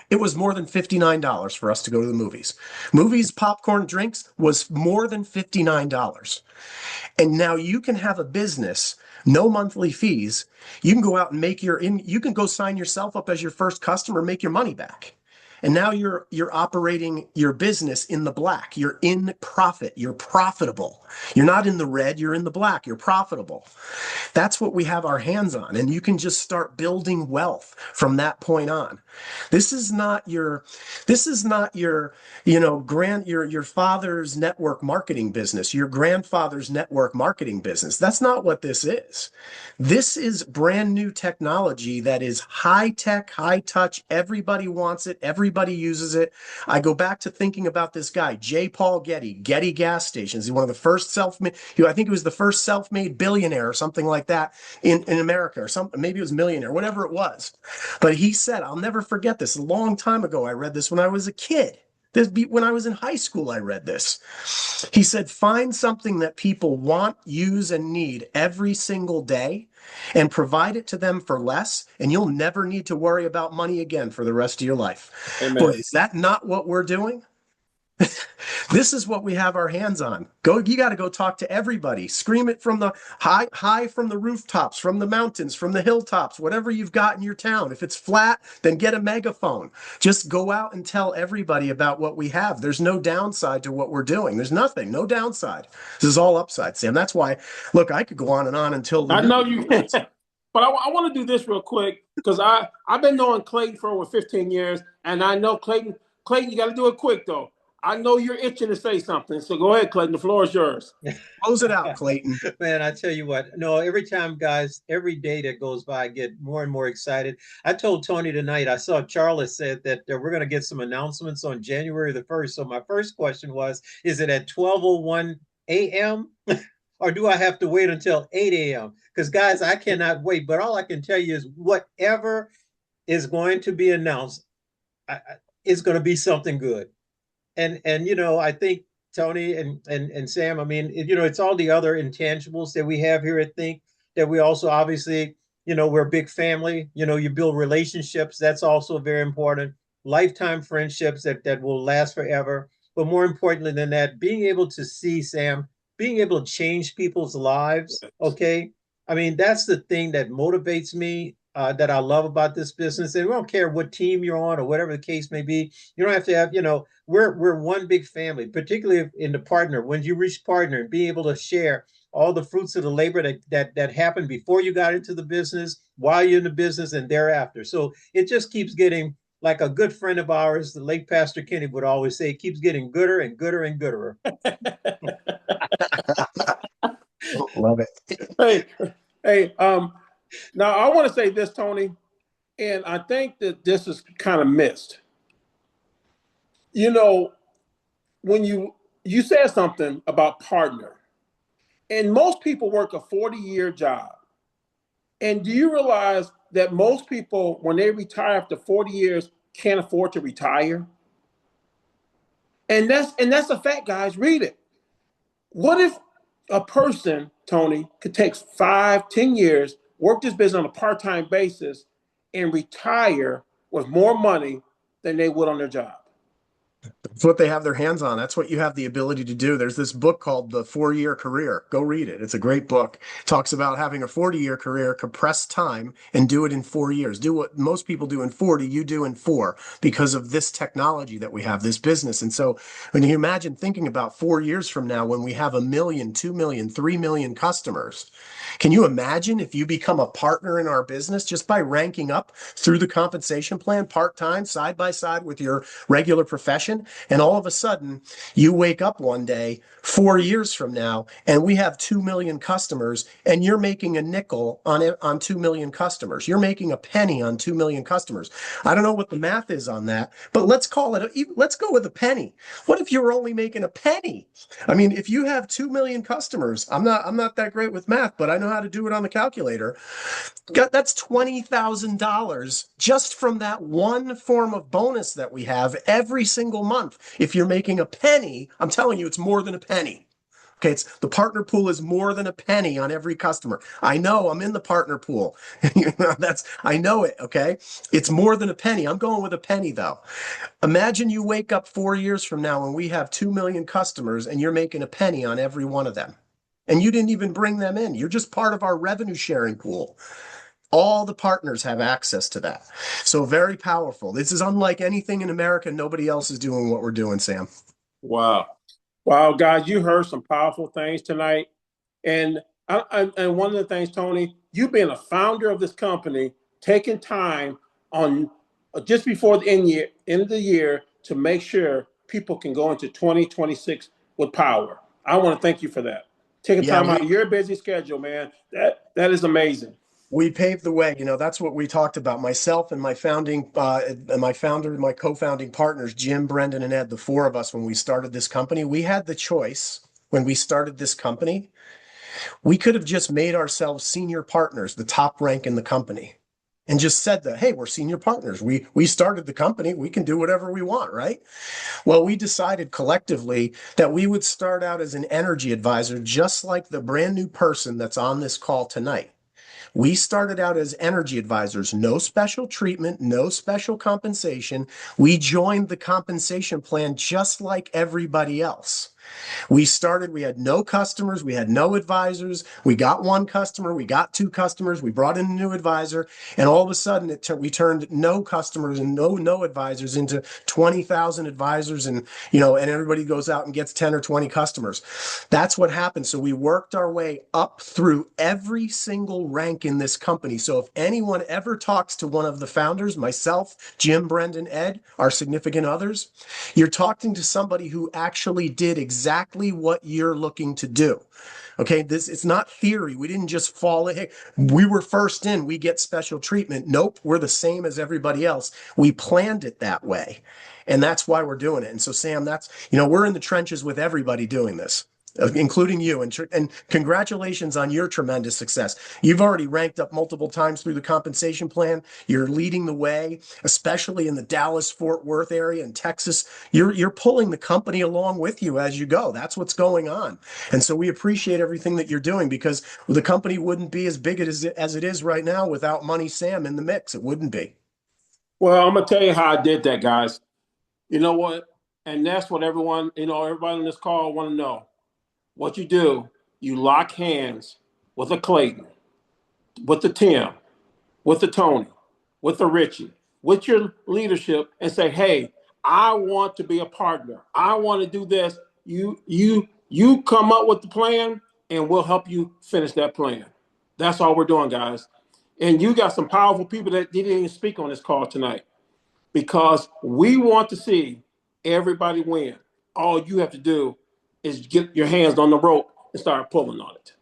It was more than $59 for us to go to the movies. Movies, popcorn, drinks was more than $59. And now you can have a business, no monthly fees. You can go out and you can go sign yourself up as your first customer, make your money back. And now you're operating your business in the black. You're in profit. You're profitable. You're not in the red, you're in the black. You're profitable. That's what we have our hands on. And you can just start building wealth from that point on. This is not your, your father's network marketing business, your grandfather's network marketing business. That's not what this is. This is brand new technology that is high tech, high touch. Everybody wants it. Everybody uses it. I go back to thinking about this guy, J. Paul Getty gas stations. He's one of the first self-made, I think he was the first self-made billionaire or something like that in America, or something, maybe it was millionaire, whatever it was. But he said, I'll never forget this. A long time ago, I read this when I was a kid. When I was in high school, I read this. He said, find something that people want, use, and need every single day and provide it to them for less, and you'll never need to worry about money again for the rest of your life. Amen. Boy, is that not what we're doing? This is what we have our hands on. You got to go talk to everybody. Scream it from the high from the rooftops, from the mountains, from the hilltops, whatever you've got in your town. If it's flat, then get a megaphone. Just go out and tell everybody about what we have. There's no downside to what we're doing. There's nothing, no downside. This is all upside, Sam. That's why, look, I could go on and on until I know you can. But I want to do this real quick because I've been knowing Clayton for over 15 years, and I know Clayton, you got to do it quick though. I know you're itching to say something, so go ahead, Clayton. The floor is yours. Close it out, Clayton. Man, I tell you what, no, every time, guys, every day that goes by, I get more and more excited. I told Tony tonight, I saw Charles said that we're going to get some announcements on January the 1st. So my first question was, is it at 12:01 a.m.? Or do I have to wait until 8 a.m.? Because, guys, I cannot wait. But all I can tell you is whatever is going to be announced, it's going to be something good. And I think Tony and Sam, I mean, it's all the other intangibles that we have here at Think that we also obviously, we're a big family. You build relationships. That's also very important. Lifetime friendships that will last forever. But more importantly than that, being able to see, Sam, being able to change people's lives. Okay. I mean, that's the thing that motivates me. That I love about this business. And we don't care what team you're on or whatever the case may be. You don't have to have, we're one big family, particularly in the partner. When you reach partner and be able to share all the fruits of the labor that happened before you got into the business, while you're in the business, and thereafter. So it just keeps getting, like a good friend of ours, the late Pastor Kenny would always say, it keeps getting gooder and gooder and gooder. Love it. Hey, now, I want to say this, Tony, and I think that this is kind of missed. When you said something about partner, and most people work a 40-year job. And do you realize that most people, when they retire after 40 years, can't afford to retire? And that's a fact, guys. Read it. What if a person, Tony, could take 5, 10 years, work this business on a part-time basis, and retire with more money than they would on their job? That's what they have their hands on. That's what you have the ability to do. There's this book called The 4-Year Career. Go read it. It's a great book. It talks about having a 40-year career, compress time, and do it in 4 years. Do what most people do in 40, you do in 4, because of this technology that we have, this business. And so when you imagine thinking about 4 years from now, when we have 1 million, 2 million, 3 million customers, can you imagine if you become a partner in our business just by ranking up through the compensation plan, part-time, side by side with your regular profession? And all of a sudden you wake up one day 4 years from now and we have 2 million customers, and you're making a nickel on 2 million customers. You're making a penny on 2 million customers. I don't know what the math is on that, but let's go with a penny. What if you're only making a penny? I mean, if you have 2 million customers, I'm not that great with math, but I know how to do it on the calculator. That's $20,000 just from that one form of bonus that we have every single month. If you're making a penny, I'm telling you, it's more than a penny. Okay, the partner pool is more than a penny on every customer. I know, I'm in the partner pool. I know it, okay? It's more than a penny. I'm going with a penny, though. Imagine you wake up 4 years from now and we have 2 million customers and you're making a penny on every one of them. And you didn't even bring them in. You're just part of our revenue sharing pool. All the partners have access to that. So very powerful. This is unlike anything in America. Nobody else is doing what we're doing, Sam. Wow. Wow, guys, you heard some powerful things tonight. And and one of the things, Tony, you being a founder of this company, taking time on just before the end of the year to make sure people can go into 2026 with power. I want to thank you for that. Taking time out of your busy schedule, man. That is amazing. We paved the way. You know, that's what we talked about. Myself and my my co-founding partners, Jim, Brendan, and Ed, the four of us, when we started this company, we had the choice when we started this company. We could have just made ourselves senior partners, the top rank in the company, and just said that, hey, we're senior partners. We started the company. We can do whatever we want, right? Well, we decided collectively that we would start out as an energy advisor, just like the brand new person that's on this call tonight. We started out as energy advisors, no special treatment, no special compensation. We joined the compensation plan just like everybody else. We had no customers, we had no advisors. We got one customer, we got two customers, we brought in a new advisor, and all of a sudden we turned no customers and no advisors into 20,000 advisors, and and everybody goes out and gets 10 or 20 customers. That's what happened. So we worked our way up through every single rank in this company. So if anyone ever talks to one of the founders, myself, Jim, Brendan, Ed, our significant others, you're talking to somebody who actually did exactly what you're looking to do. Okay, it's not theory. We didn't just fall in. Hey, we were first in, we get special treatment. Nope, we're the same as everybody else. We planned it that way. And that's why we're doing it. And so, Sam, we're in the trenches with everybody doing this, including you. And congratulations on your tremendous success. You've already ranked up multiple times through the compensation plan. You're leading the way, especially in the Dallas-Fort Worth area in Texas. You're pulling the company along with you as you go. That's what's going on. And so we appreciate everything that you're doing, because the company wouldn't be as big as it is right now without Money Sam in the mix. It wouldn't be. Well, I'm going to tell you how I did that, guys. You know what? And that's what everybody on this call want to know. What you do, you lock hands with a Clayton, with the Tim, with the Tony, with the Richie, with your leadership, and say, hey, I want to be a partner. I want to do this. You come up with the plan, and we'll help you finish that plan. That's all we're doing, guys. And you got some powerful people that didn't even speak on this call tonight, because we want to see everybody win. All you have to do is get your hands on the rope and start pulling on it.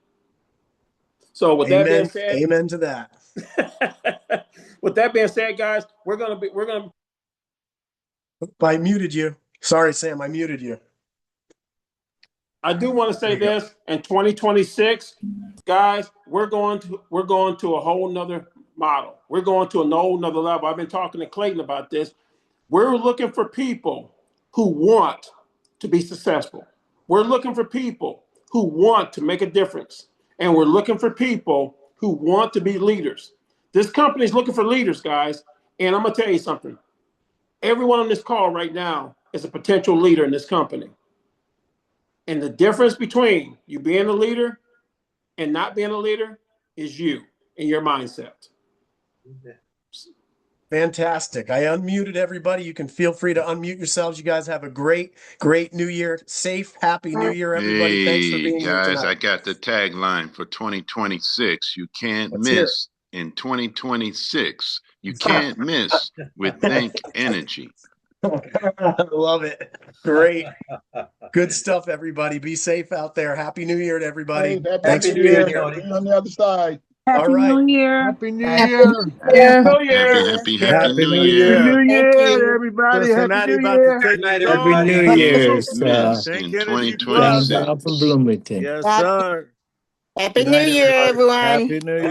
So with that being said, amen to that. With that being said, guys, we're gonna. I muted you. Sorry, Sam, I muted you. I do want to say this: in 2026, guys, we're going to a whole nother model. We're going to a whole nother level. I've been talking to Clayton about this. We're looking for people who want to be successful. We're looking for people who want to make a difference. And we're looking for people who want to be leaders. This company is looking for leaders, guys. And I'm going to tell you something. Everyone on this call right now is a potential leader in this company. And the difference between you being a leader and not being a leader is you and your mindset. Fantastic. I unmuted everybody. You can feel free to unmute yourselves. You guys have a great new year. Safe, happy new year, everybody. Thanks for being here tonight. Guys, I got the tagline for 2026. You can't miss in 2026. You can't miss with Think Energy. I love it. Great. Good stuff, everybody. Be safe out there. Happy New Year to everybody. Thanks for being here. On the other side. Happy New Year. Happy New Year. Happy New Year. Happy New Year, everybody. Happy New Year. Happy New Year. In 2026. From Bloomington. Yes, sir. Happy New Year, everyone. Happy New Year.